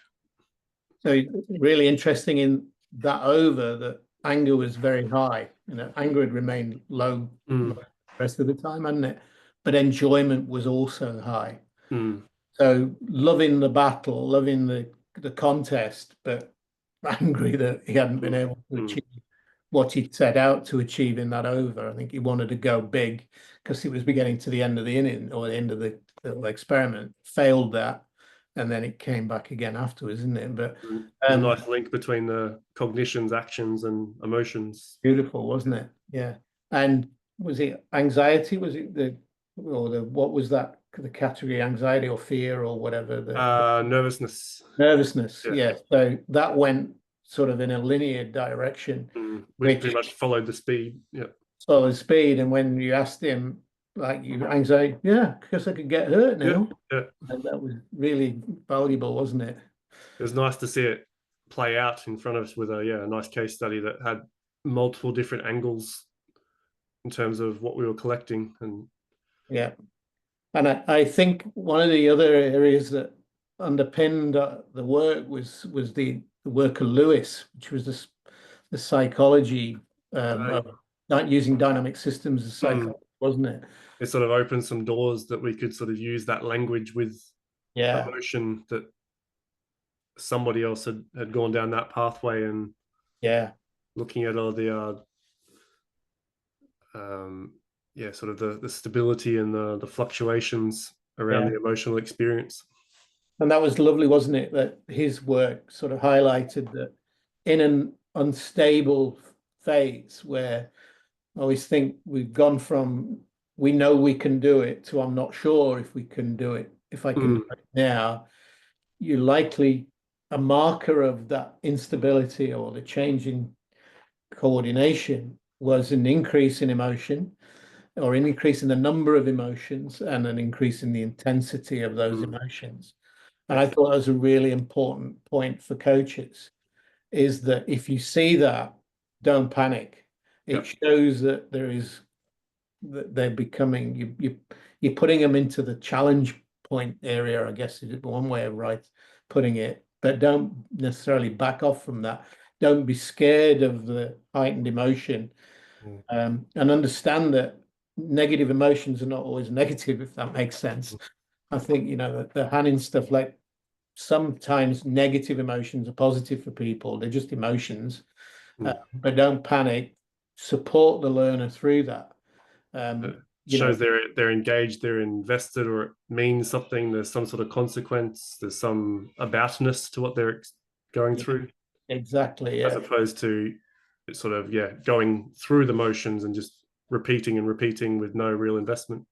So really interesting in that over, that anger was very high. Anger had remained low the rest of the time, hadn't it? But enjoyment was also high. So loving the battle, loving the contest, but angry that he hadn't been able to achieve what he'd set out to achieve in that over. I think he wanted to go big because he was getting to the end of the inning, or the end of the experiment, failed that. And then it came back again afterwards, isn't it? But a nice link between the cognitions, actions, and emotions. Beautiful, wasn't it? Yeah. And was it anxiety? Was it what was that? The category, anxiety or fear or whatever? Nervousness. Nervousness. Yeah. So that went sort of in a linear direction. We pretty much followed the speed. Followed the speed, and when you asked him, like, you anxiety, because I could get hurt now. And that was really valuable, wasn't it? It was nice to see it play out in front of us with a nice case study that had multiple different angles in terms of what we were collecting. And I think one of the other areas that underpinned the work was the work of Lewis, which was the psychology of not using dynamic systems as psychology, wasn't it? It sort of opened some doors that we could sort of use that language with emotion, that somebody else had gone down that pathway, and looking at all the sort of the stability and the fluctuations around the emotional experience. And that was lovely, wasn't it? That his work sort of highlighted that in an unstable phase where I always think we've gone from we know we can do it to I'm not sure if we can do it. If I can do it now, you're likely a marker of that instability or the change in coordination was an increase in emotion or an increase in the number of emotions and an increase in the intensity of those emotions. And I thought that was a really important point for coaches, is that if you see that, don't panic. It shows that they're becoming you're putting them into the challenge point area, I guess is one way of putting it. But don't necessarily back off from that. Don't be scared of the heightened emotion, and understand that negative emotions are not always negative, if that makes sense. I think, the Hanning stuff, like sometimes negative emotions are positive for people. They're just emotions, but don't panic. Support the learner through that. Shows they're engaged, they're invested, or it means something. There's some sort of consequence. There's some aboutness to what they're going through. Exactly. As opposed to sort of going through the motions and just repeating and repeating with no real investment.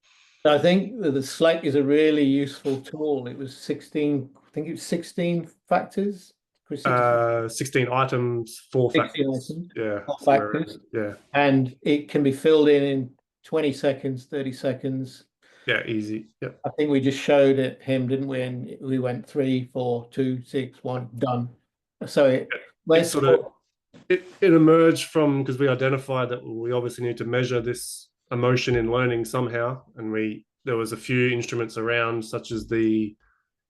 I think the Slack is a really useful tool. It was 16, I think it was 16 factors. 16 items, 4 factors. Items, yeah. 4 factors. Yeah. And it can be filled in 20 seconds, 30 seconds. Yeah, easy. Yeah. I think we just showed it him, didn't we? And we went 3, 4, 2, 6, 1, done. So it emerged from, because we identified that we obviously need to measure this emotion in learning somehow, and there was a few instruments around, such as the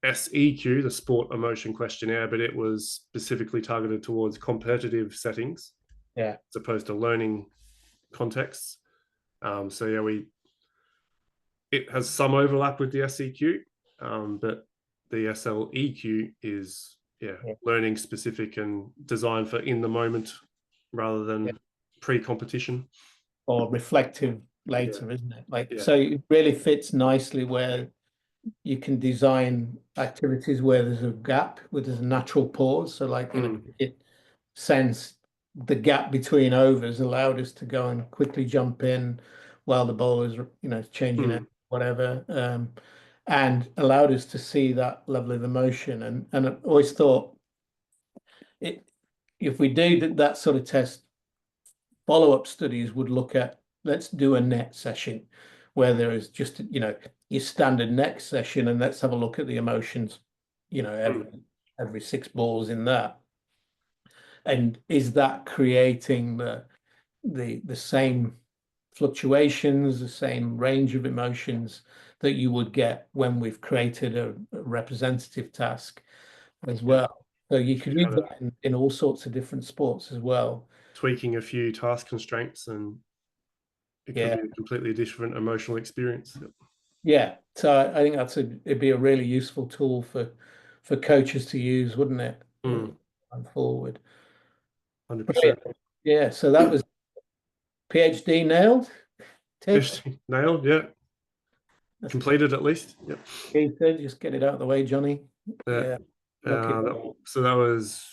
SEQ, the Sport Emotion Questionnaire, but it was specifically targeted towards competitive settings, as opposed to learning contexts. It has some overlap with the SEQ, but the SLEQ is learning specific and designed for in the moment rather than pre-competition or reflective later, isn't it? So it really fits nicely where you can design activities where there's a gap, where there's a natural pause. So like in a cricket sense, the gap between overs allowed us to go and quickly jump in while the bowler's, changing it, whatever, and allowed us to see that level of emotion. And I always thought if we do that sort of test, follow-up studies would look at, let's do a net session where there is just, your standard net session, and let's have a look at the emotions, every 6 balls in that. And is that creating the same fluctuations, the same range of emotions that you would get when we've created a representative task as well? So you could use that in all sorts of different sports as well. Tweaking a few task constraints, and it can be a completely different emotional experience. Yeah, so I think it'd be a really useful tool for coaches to use, wouldn't it? Going forward. 100%. Yeah, so that was PhD nailed. PhD nailed, yeah. Completed at least. Yep. He said, just get it out of the way, Johnny. So that was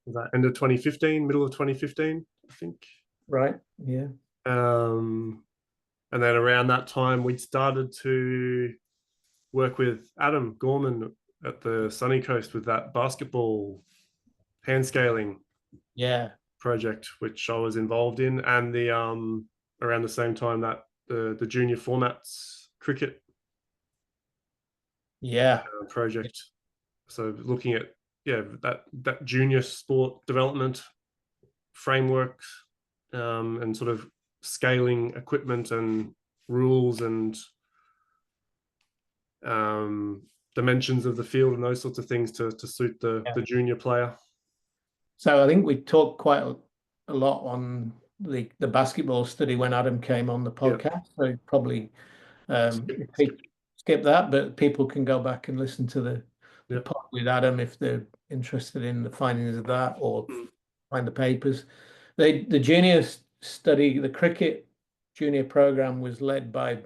that end of 2015, middle of 2015, I think. Right. Yeah. And then around that time, we'd started to work with Adam Gorman at the Sunny Coast with that basketball hand scaling project, which I was involved in, and the around the same time that the junior formats cricket project. So looking at that junior sport development framework, and sort of scaling equipment and rules and dimensions of the field and those sorts of things to suit the junior player. So I think we talked quite a lot on the basketball study when Adam came on the podcast. So probably skip that, but people can go back and listen to the pod with Adam if they're interested in the findings of that, or find the papers. The junior study, the cricket junior program, was led by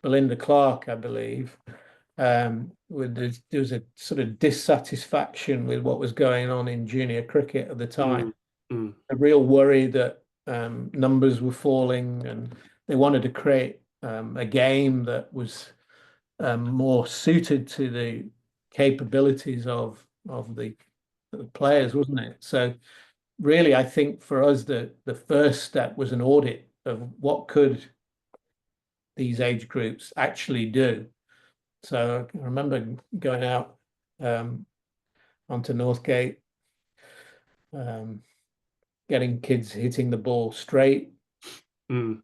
Belinda Clark, I believe. There was a sort of dissatisfaction with what was going on in junior cricket at the time. A real worry that numbers were falling, and they wanted to create a game that was more suited to the capabilities of the players, wasn't it? So really, I think for us, the first step was an audit of what could these age groups actually do. So I remember going out onto Northgate, getting kids hitting the ball straight, and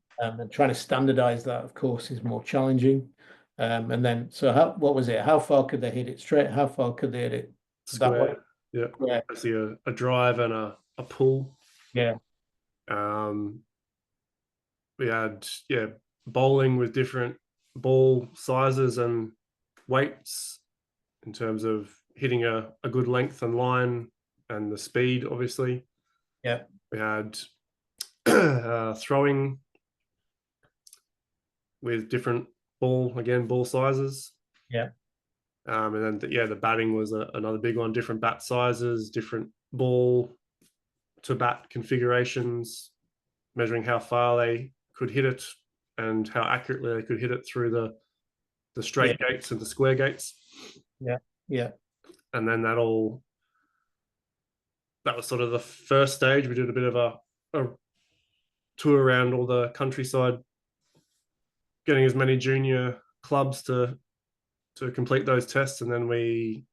trying to standardize that, of course, is more challenging. And then, so what was it? How far could they hit it straight? How far could they hit it that way? Square. Yeah. Yeah. I see a drive and a pull. Yeah. We had bowling with different ball sizes and weights in terms of hitting a good length and line and the speed, obviously. Yeah. We had throwing with different ball sizes. Yeah. And then the batting was another big one, different bat sizes, different ball to bat configurations, measuring how far they could hit it and how accurately they could hit it through the straight gates and the square gates. Yeah. Yeah. And then that was sort of the first stage. We did a bit of a tour around all the countryside, getting as many junior clubs to complete those tests. And then we,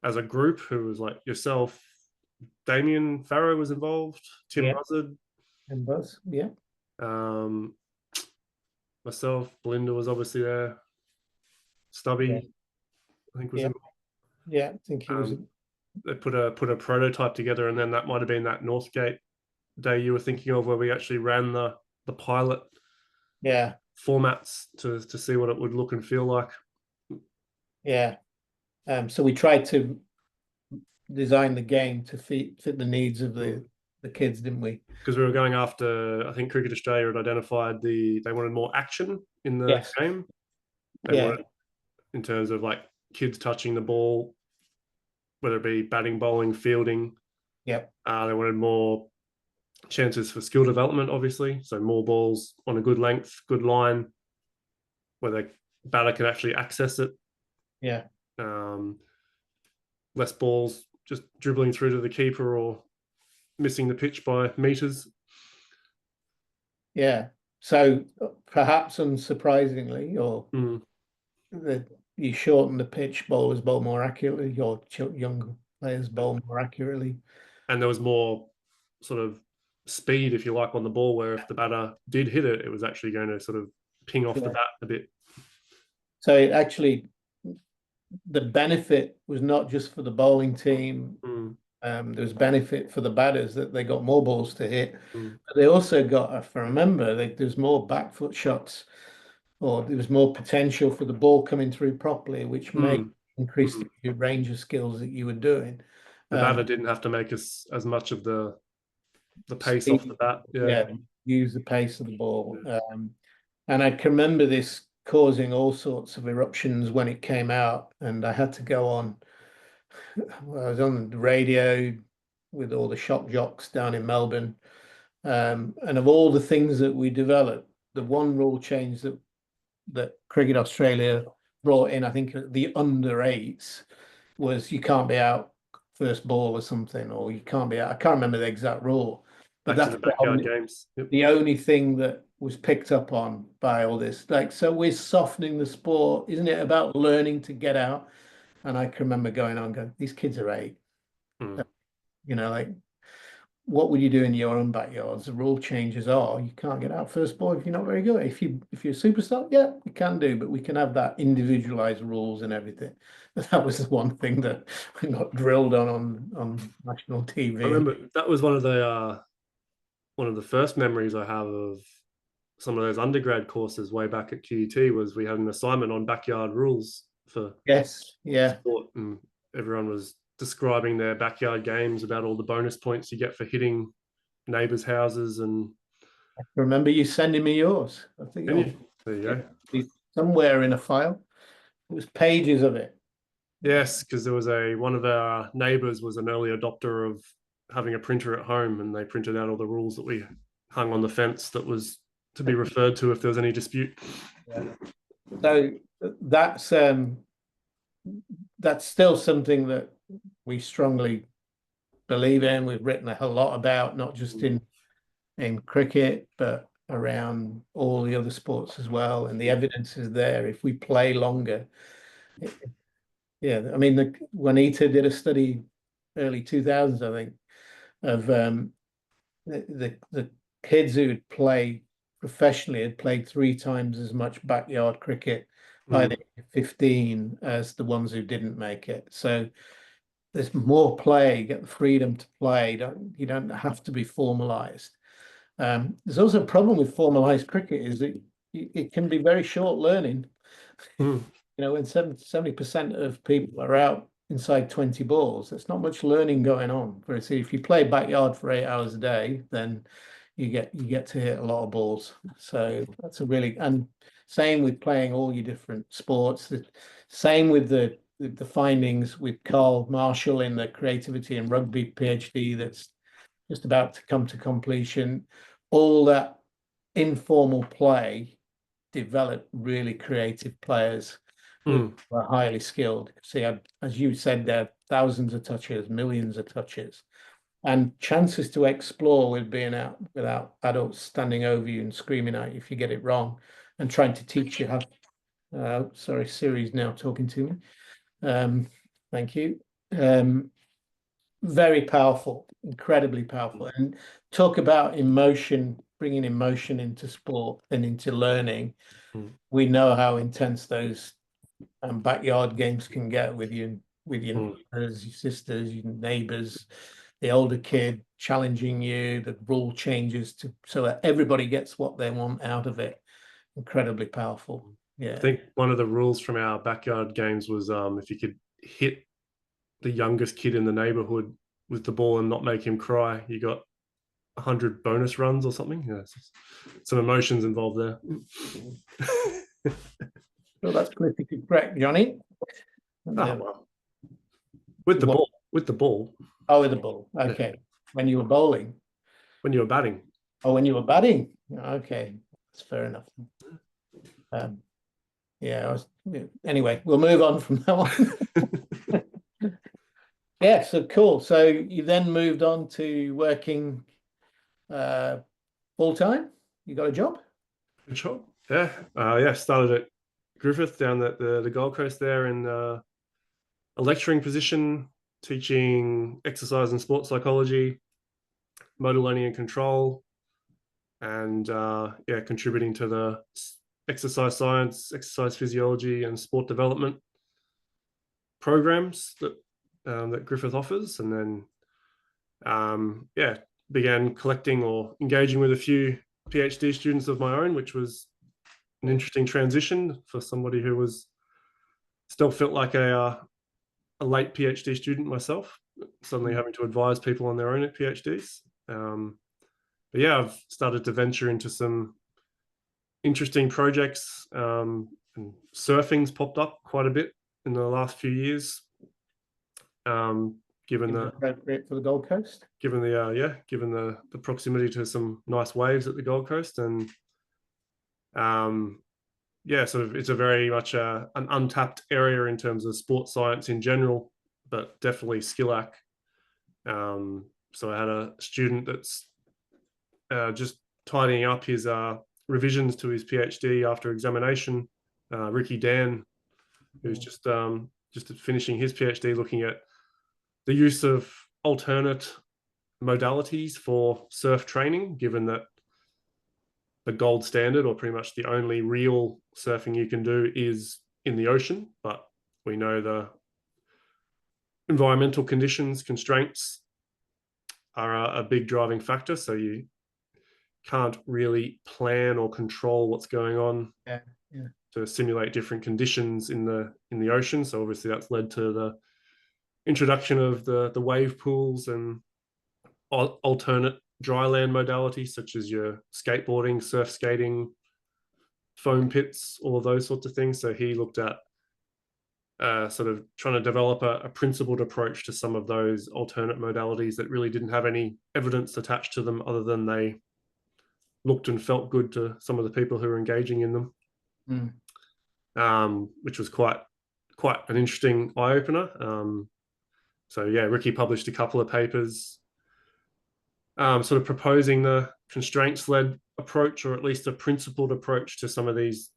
as a group, who was like yourself, Damien Farrow was involved, Tim Buzzard. And Buzz, yeah. Myself, Belinda was obviously there. Stubby, I think was involved. Yeah, I think he was. They put a prototype together, and then that might have been that Northgate day you were thinking of, where we actually ran the pilot formats to see what it would look and feel like. Yeah. So we tried to design the game to fit the needs of the kids, didn't we? Because we were going after, I think Cricket Australia had identified they wanted more action in the game. They wanted, in terms of like kids touching the ball, whether it be batting, bowling, fielding. Yep. They wanted more chances for skill development, obviously. So more balls on a good length, good line, where the batter can actually access it. Yeah. Less balls just dribbling through to the keeper or missing the pitch by meters. Yeah. So perhaps unsurprisingly, or you shorten the pitch, bowlers bowl more accurately, or young players bowl more accurately. And there was more sort of speed, if you like, on the ball, where if the batter did hit it, it was actually going to sort of ping off the bat a bit. So it actually, the benefit was not just for the bowling team. There was benefit for the batters that they got more balls to hit. But they also got, if I remember, there's more back foot shots, or there was more potential for the ball coming through properly, which may increase the range of skills that you were doing. The batter didn't have to make as much of the pace off the bat. Use the pace of the ball. And I can remember this causing all sorts of eruptions when it came out, and I had to go on. I was on the radio with all the shock jocks down in Melbourne, and of all the things that we developed, the one rule change that Cricket Australia brought in, I think the under eights, was you can't be out first ball or something, or you can't be out. I can't remember the exact rule, but that's the backyard games. The only thing that was picked up on by all this. Like, so we're softening the sport, isn't it? About learning to get out. And I can remember going on, going, these kids are 8. You know, like, what would you do in your own backyards? The rule changes are you can't get out first ball if you're not very good. If you're a superstar, yeah, you can do, but we can have that individualized rules and everything. But that was the one thing that we got drilled on national TV. I remember that was one of the first memories I have of some of those undergrad courses way back at QUT. Was we had an assignment on backyard rules for sport, and everyone was describing their backyard games, about all the bonus points you get for hitting neighbors' houses. And I remember you sending me yours. I think there you go. Somewhere in a file. It was pages of it. Yes, because there was one of our neighbors was an early adopter of having a printer at home, and they printed out all the rules that we hung on the fence that was to be referred to if there was any dispute. Yeah. So that's still something that we strongly believe in. We've written a whole lot about, not just in cricket, but around all the other sports as well. And the evidence is there. If we play longer, yeah. I mean, Juanita did a study early 2000s, I think, of the kids who would play professionally had played 3 times as much backyard cricket by the 15 as the ones who didn't make it. So there's more play, you get the freedom to play. You don't have to be formalized. There's also a problem with formalized cricket is that it can be very short learning. You know, when 70% of people are out inside 20 balls, there's not much learning going on. Whereas if you play backyard for 8 hours a day, then you get to hit a lot of balls. So that's a really, and same with playing all your different sports. The same with the findings with Carl Marshall in the creativity and rugby PhD that's just about to come to completion. All that informal play develop really creative players who are highly skilled. See, as you said, there are thousands of touches, millions of touches, and chances to explore with being out without adults standing over you and screaming at you if you get it wrong and trying to teach you how. Sorry, Siri's now talking to me. Thank you. Very powerful, incredibly powerful. And talk about emotion, bringing emotion into sport and into learning. We know how intense those backyard games can get with your brothers, your sisters, your neighbors, the older kid challenging you, the rule changes so that everybody gets what they want out of it. Incredibly powerful. Yeah. I think one of the rules from our backyard games was if you could hit the youngest kid in the neighborhood with the ball and not make him cry, you got 100 bonus runs or something. Yeah, some emotions involved there. So that's politically correct, Johnny. Well. With the ball. With the ball. Oh, with the ball. Okay. Yeah. When you were bowling. When you were batting. Oh, when you were batting. Okay. That's fair enough. Yeah. Anyway, we'll move on from that one. Yeah, so cool. So you then moved on to working full time? You got a job? Good job. Yeah. Started at Griffith down at the Gold Coast there in a lecturing position, teaching exercise and sports psychology, motor learning and control, and contributing to the exercise science, exercise physiology, and sport development programs that Griffith offers. And then began collecting or engaging with a few PhD students of my own, which was an interesting transition for somebody who was still felt like a late PhD student myself, suddenly having to advise people on their own at PhDs. But yeah, I've started to venture into some interesting projects. And surfing's popped up quite a bit in the last few years. Given the appropriate for the Gold Coast, given the proximity to some nice waves at the Gold Coast, and sort of it's a very much an untapped area in terms of sports science in general, but definitely Skillac. So I had a student that's just tidying up his revisions to his PhD after examination, Ricky Dan, who's just finishing his PhD, looking at the use of alternate modalities for surf training, given that the gold standard, or pretty much the only real surfing you can do, is in the ocean. But we know the environmental conditions, constraints are a big driving factor. So you can't really plan or control what's going on to simulate different conditions in the ocean. So obviously that's led to the introduction of the wave pools and alternate dry land modalities such as your skateboarding, surf skating, foam pits, all of those sorts of things. So he looked at sort of trying to develop a principled approach to some of those alternate modalities that really didn't have any evidence attached to them other than they looked and felt good to some of the people who were engaging in them, which was quite an interesting eye opener. So yeah, Ricky published a couple of papers, sort of proposing the constraints-led approach, or at least a principled approach to some of these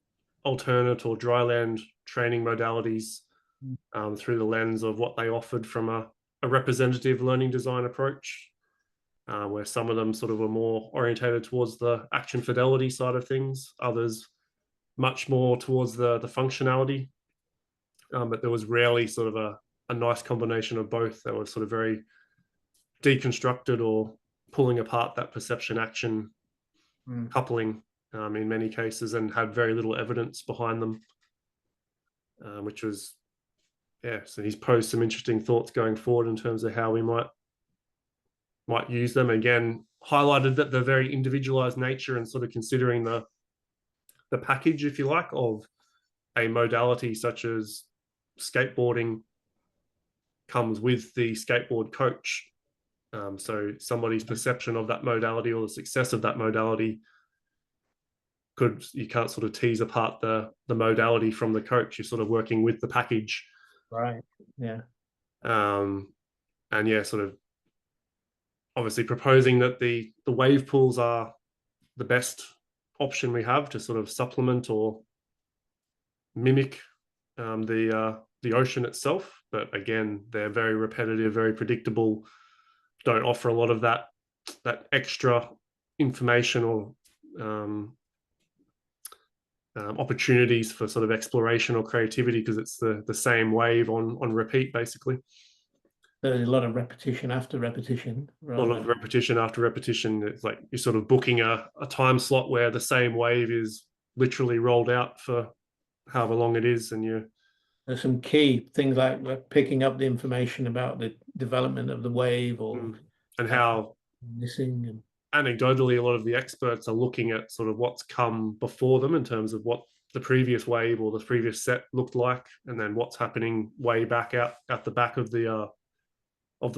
alternate or dryland training modalities, through the lens of what they offered from a representative learning design approach, where some of them sort of were more orientated towards the action fidelity side of things, others much more towards the functionality. But there was rarely sort of a nice combination of both that was sort of very deconstructed or pulling apart that perception action coupling, in many cases, and had very little evidence behind them, which was, yeah, so he's posed some interesting thoughts going forward in terms of how we might use them. Again, highlighted that the very individualized nature and sort of considering the package, if you like, of a modality such as skateboarding comes with the skateboard coach. So somebody's perception of that modality or the success of that modality you can't sort of tease apart the modality from the coach. You're sort of working with the package. Right. Yeah. And yeah, sort of obviously proposing that the wave pools are the best option we have to sort of supplement or mimic the ocean itself. But again, they're very repetitive, very predictable, don't offer a lot of that extra information or opportunities for sort of exploration or creativity, because it's the same wave on repeat, basically. There's a lot of repetition after repetition. A lot of repetition after repetition. It's like you're sort of booking a time slot where the same wave is literally rolled out for however long it is, and there's some key things like picking up the information about the development of the wave, or and how missing. And anecdotally, a lot of the experts are looking at sort of what's come before them in terms of what the previous wave or the previous set looked like, and then what's happening way back out at the back of the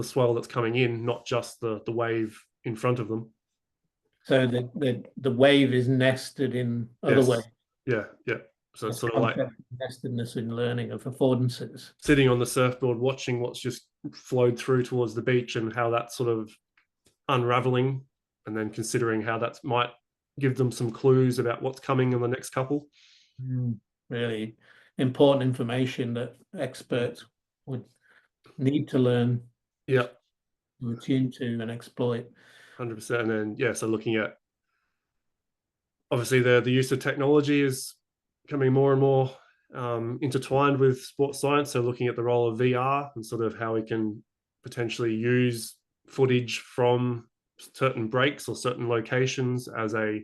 swell that's coming in, not just the wave in front of them. So the wave is nested in other waves. Yeah. So it's sort of like nestedness in learning of affordances. Sitting on the surfboard, watching what's just flowed through towards the beach and how that's sort of unraveling, and then considering how that might give them some clues about what's coming in the next couple. Really important information that experts would need to learn. Yeah. To attune to and exploit. 100%. And then, yeah, so looking at, obviously the use of technology is becoming more and more intertwined with sports science. So looking at the role of VR and sort of how we can potentially use footage from certain breaks or certain locations as at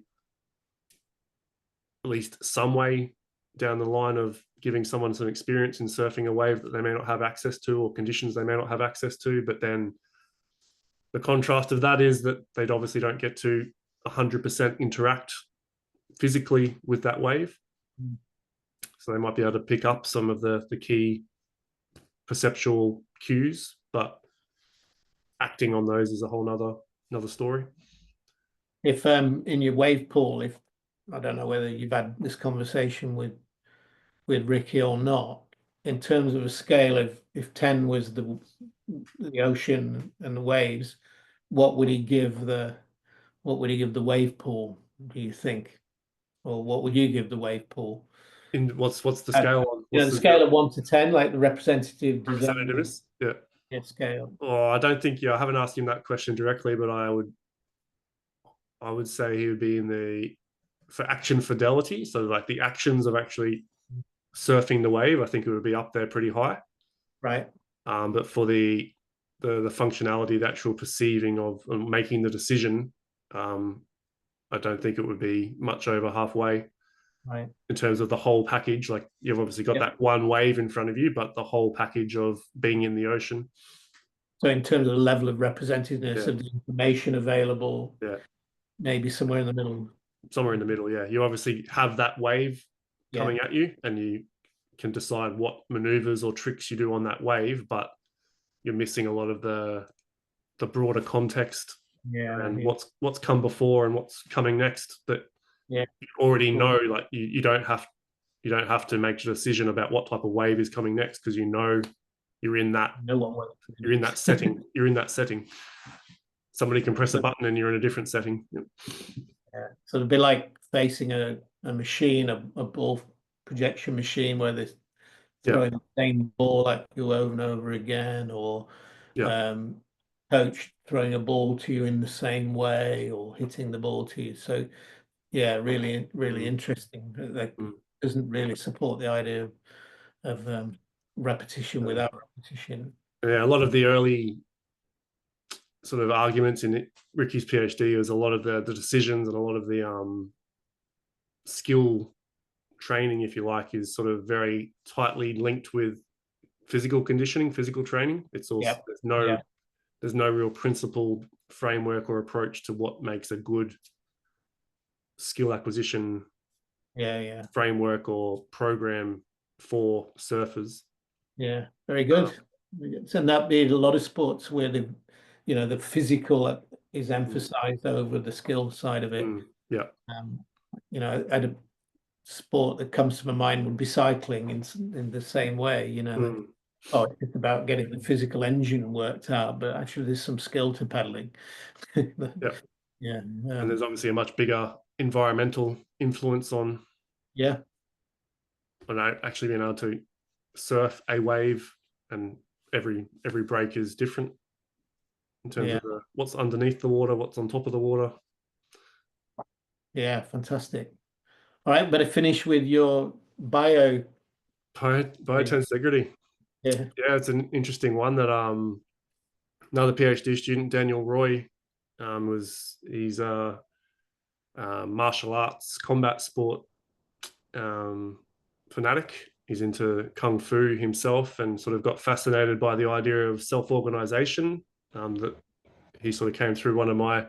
least some way down the line of giving someone some experience in surfing a wave that they may not have access to, or conditions they may not have access to. But then the contrast of that is that they obviously don't get to 100% interact physically with that wave. So they might be able to pick up some of the key perceptual cues, but acting on those is a whole another story. If in your wave pool, if I don't know whether you've had this conversation with Ricky or not, in terms of a scale of, if 10 was the ocean and the waves, what would he give the wave pool, do you think? Or what would you give the wave pool? In what's the scale on? The scale of 1 to 10, like the representativeness. Yeah, scale. Oh, I don't think. I haven't asked him that question directly, but I would say he would be for action fidelity. So like the actions of actually surfing the wave, I think it would be up there pretty high. Right. But for the functionality, the actual perceiving of making the decision, I don't think it would be much over halfway. Right. In terms of the whole package, like you've obviously got that one wave in front of you, but the whole package of being in the ocean. So in terms of the level of representativeness of the information available, maybe somewhere in the middle. Somewhere in the middle, yeah. You obviously have that wave coming at you, and you can decide what maneuvers or tricks you do on that wave, but you're missing a lot of the broader context Yeah, and yeah, what's come before and what's coming next that yeah. you already Cool. know. Like you don't have to make a decision about what type of wave is coming next, because you know you're in that No one will. you're in that setting. You're in that setting. Somebody can press a button and you're in a different setting. Yep. Yeah. So it'd be like facing a machine, a ball projection machine where they're Yeah. throwing the same ball at you over and over again, or Yeah. um, coach throwing a ball to you in the same way or hitting the ball to you. So yeah, really, really Mm, interesting. That mm. doesn't really support the idea of repetition without repetition. Yeah, a lot of the early sort of arguments in Ricky's PhD is a lot of the decisions and a lot of the skill training, if you like, is sort of very tightly linked with physical conditioning, physical training. It's also Yeah, yeah, there's no real principled framework or approach to what makes a good skill acquisition yeah, yeah, framework or program for surfers. yeah. Very Um, good. Very good. And that be a lot of sports where the physical is mm, emphasized over the skill side of it. yeah. Um, at a sport that comes to my mind would be cycling in the same way, that Mm, it's just about getting the physical engine worked out, but actually there's some skill to pedaling. yeah. Yeah, And there's obviously a much bigger environmental influence yeah, on actually being able to surf a wave, and every break is different in terms yeah, of what's underneath the water, what's on top of the water. yeah, fantastic. All right, better finish with your bio. Biotensegrity. Yeah, Yeah, it's an interesting one that another PhD student, Daniel Roy, he's a martial arts combat sport um, fanatic. He's into kung fu himself, and sort of got fascinated by the idea of self-organization. That he sort of came through one of my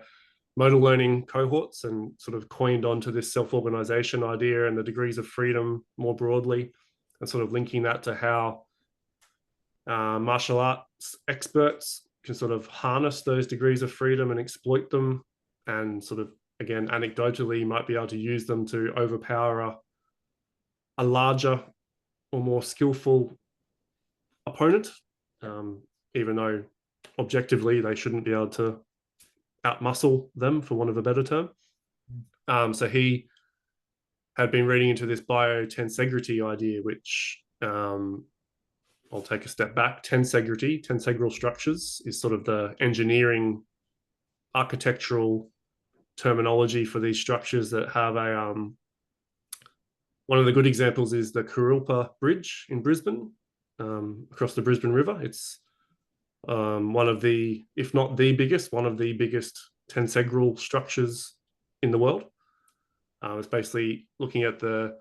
motor learning cohorts and sort of coined onto this self-organization idea and the degrees of freedom more broadly, and sort of linking that to how martial arts experts can sort of harness those degrees of freedom and exploit them, and sort of, again, anecdotally, might be able to use them to overpower a larger or more skillful opponent, um, even though objectively they shouldn't be able to outmuscle them, for want of a better term. So he had been reading into this biotensegrity idea, which I'll take a step back. Tensegrity, tensegral structures, is sort of the engineering, architectural terminology for these structures that have one of the good examples is the Kurilpa Bridge in Brisbane, across the Brisbane River. It's one of the, if not the biggest, one of the biggest tensegral structures in the world. It's basically looking at the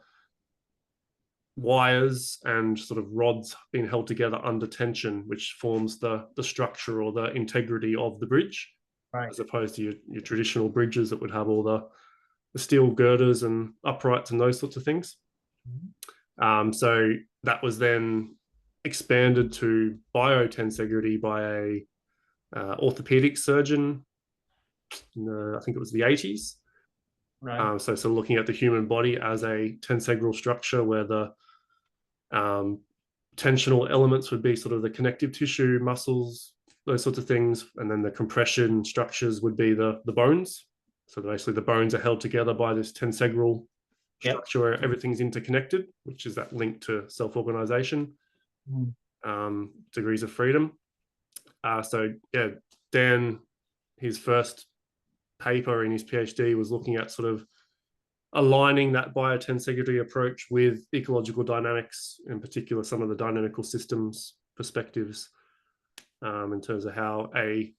wires and sort of rods being held together under tension, which forms the structure or the integrity of the bridge, right. as opposed to your traditional bridges that would have all the steel girders and uprights and those sorts of things. So that was then expanded to biotensegrity by a orthopedic surgeon I think it was the 80s. Right. So looking at the human body as a tensegral structure where the tensional elements would be sort of the connective tissue, muscles, those sorts of things, and then the compression structures would be the bones. So basically the bones are held together by this tensegral Yep. structure where everything's interconnected, which is that link to self-organization, degrees of freedom. So yeah, Dan, his first paper in his PhD was looking at sort of aligning that biotensegrity approach with ecological dynamics, in particular some of the dynamical systems perspectives, in terms of how a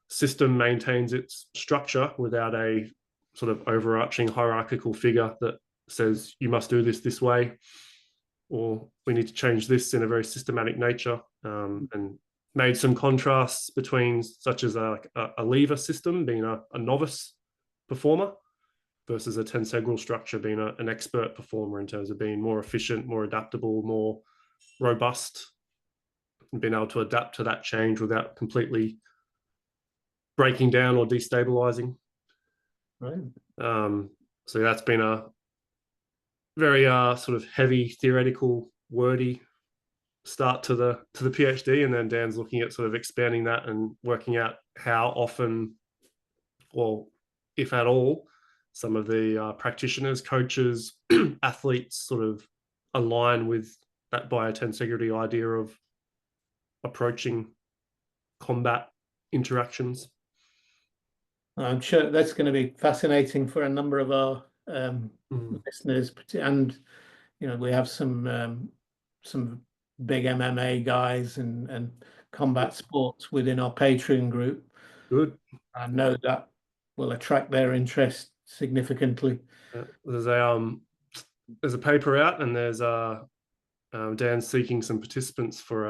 system maintains its structure without a sort of overarching hierarchical figure that says you must do this way, or we need to change this in a very systematic nature, and made some contrasts between such as a lever system being a novice performer versus a tensegral structure being an expert performer, in terms of being more efficient, more adaptable, more robust, and being able to adapt to that change without completely breaking down or destabilizing. Right. So that's been a very sort of heavy, theoretical, wordy start to the PhD, and then Dan's looking at sort of expanding that and working out how often, or if at all, some of the practitioners, coaches, athletes sort of align with that biotensegrity idea of approaching combat interactions. I'm sure that's going to be fascinating for a number of our listeners, and we have some big MMA guys and combat sports within our Patreon group. Good. I know that will attract their interest significantly. There's a paper out, and there's Dan's seeking some participants for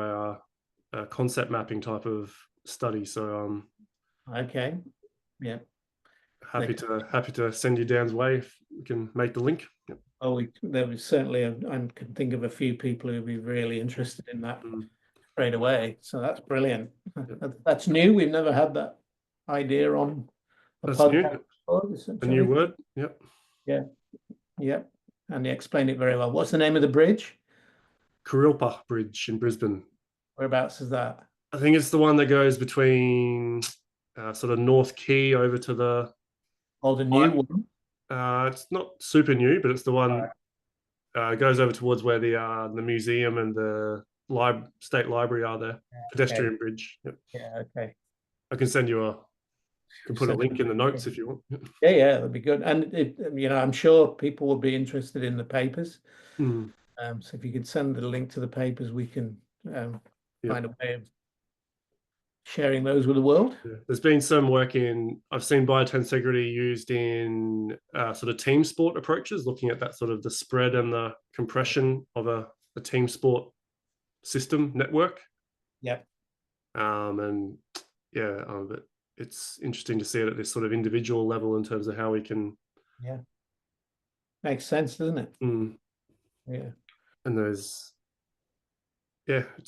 a concept mapping type of study. So Okay, yeah. Happy to send you Dan's way if we can make the link. Yep. Oh, there was certainly, I can think of a few people who'd be really interested in that straight away. So that's brilliant. Yep. That's new. We've never had that idea on a podcast before, a new word. Yep. Yeah. Yep. And you explained it very well. What's the name of the bridge? Kurilpa Bridge in Brisbane. Whereabouts is that? I think it's the one that goes between sort of North Quay over to the. Oh, the new one. It's not super new, but it's the one goes over towards where the museum and the state library are there. Yeah, pedestrian bridge. Yep. Yeah. Okay. I can send you can put a link in the notes if you want. Yeah, that'd be good. And I'm sure people will be interested in the papers. So if you could send the link to the papers, we can find a way of sharing those with the world. Yeah. There's been some work I've seen biotensegrity used in sort of team sport approaches, looking at that sort of the spread and the compression of a team sport system network. Yeah. And yeah, but it's interesting to see it at this sort of individual level in terms of how we can. Yeah. Makes sense, doesn't it? Yeah. And it's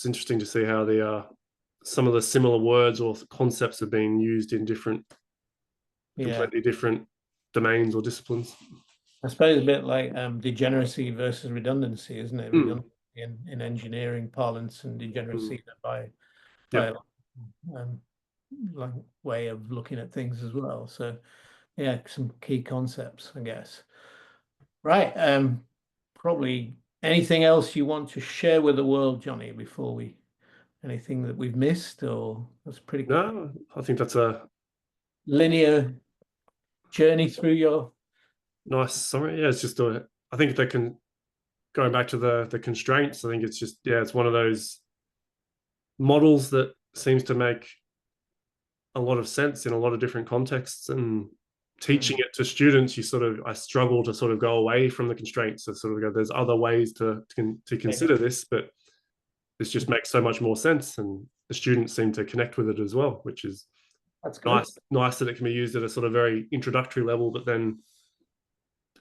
interesting to see how some of the similar words or concepts are being used in completely different domains or disciplines. I suppose a bit like degeneracy versus redundancy, isn't it? Redundancy in engineering parlance and degeneracy by like way of looking at things as well. So yeah, some key concepts, I guess. Right. Probably anything else you want to share with the world, Jonny, before anything that we've missed, or that's pretty cool. No, I think that's a linear journey through your nice summary. Yeah, it's just I think going back to the constraints, I think it's just, it's one of those models that seems to make a lot of sense in a lot of different contexts, and teaching it to students, I struggle to sort of go away from the constraints. So sort of go, there's other ways to consider this, but this just makes so much more sense, and the students seem to connect with it as well, which is nice that it can be used at a sort of very introductory level, but then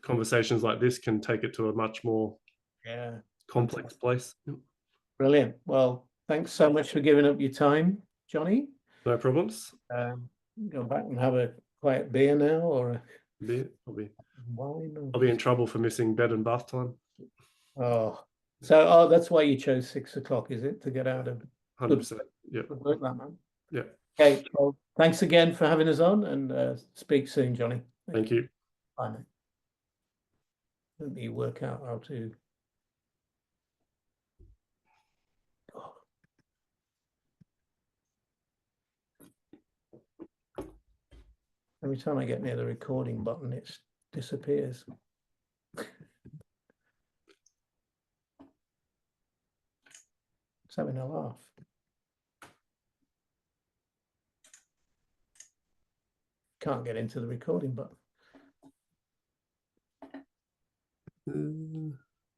conversations like this can take it to a much more complex place. Brilliant. Well, thanks so much for giving up your time, Jonny. No problems. Go back and have a quiet beer now, or a beer. Wine. Or... I'll be in trouble for missing bed and bath time. So that's why you chose 6 o'clock, is it, to get out of 100%. Yeah. Work that, man. Yeah. Okay. Well, thanks again for having us on, and speak soon, Jonny. Thank you. Bye, mate. Let me work out how to. Every time I get near the recording button, it disappears. It's having a laugh. Can't get into the recording button.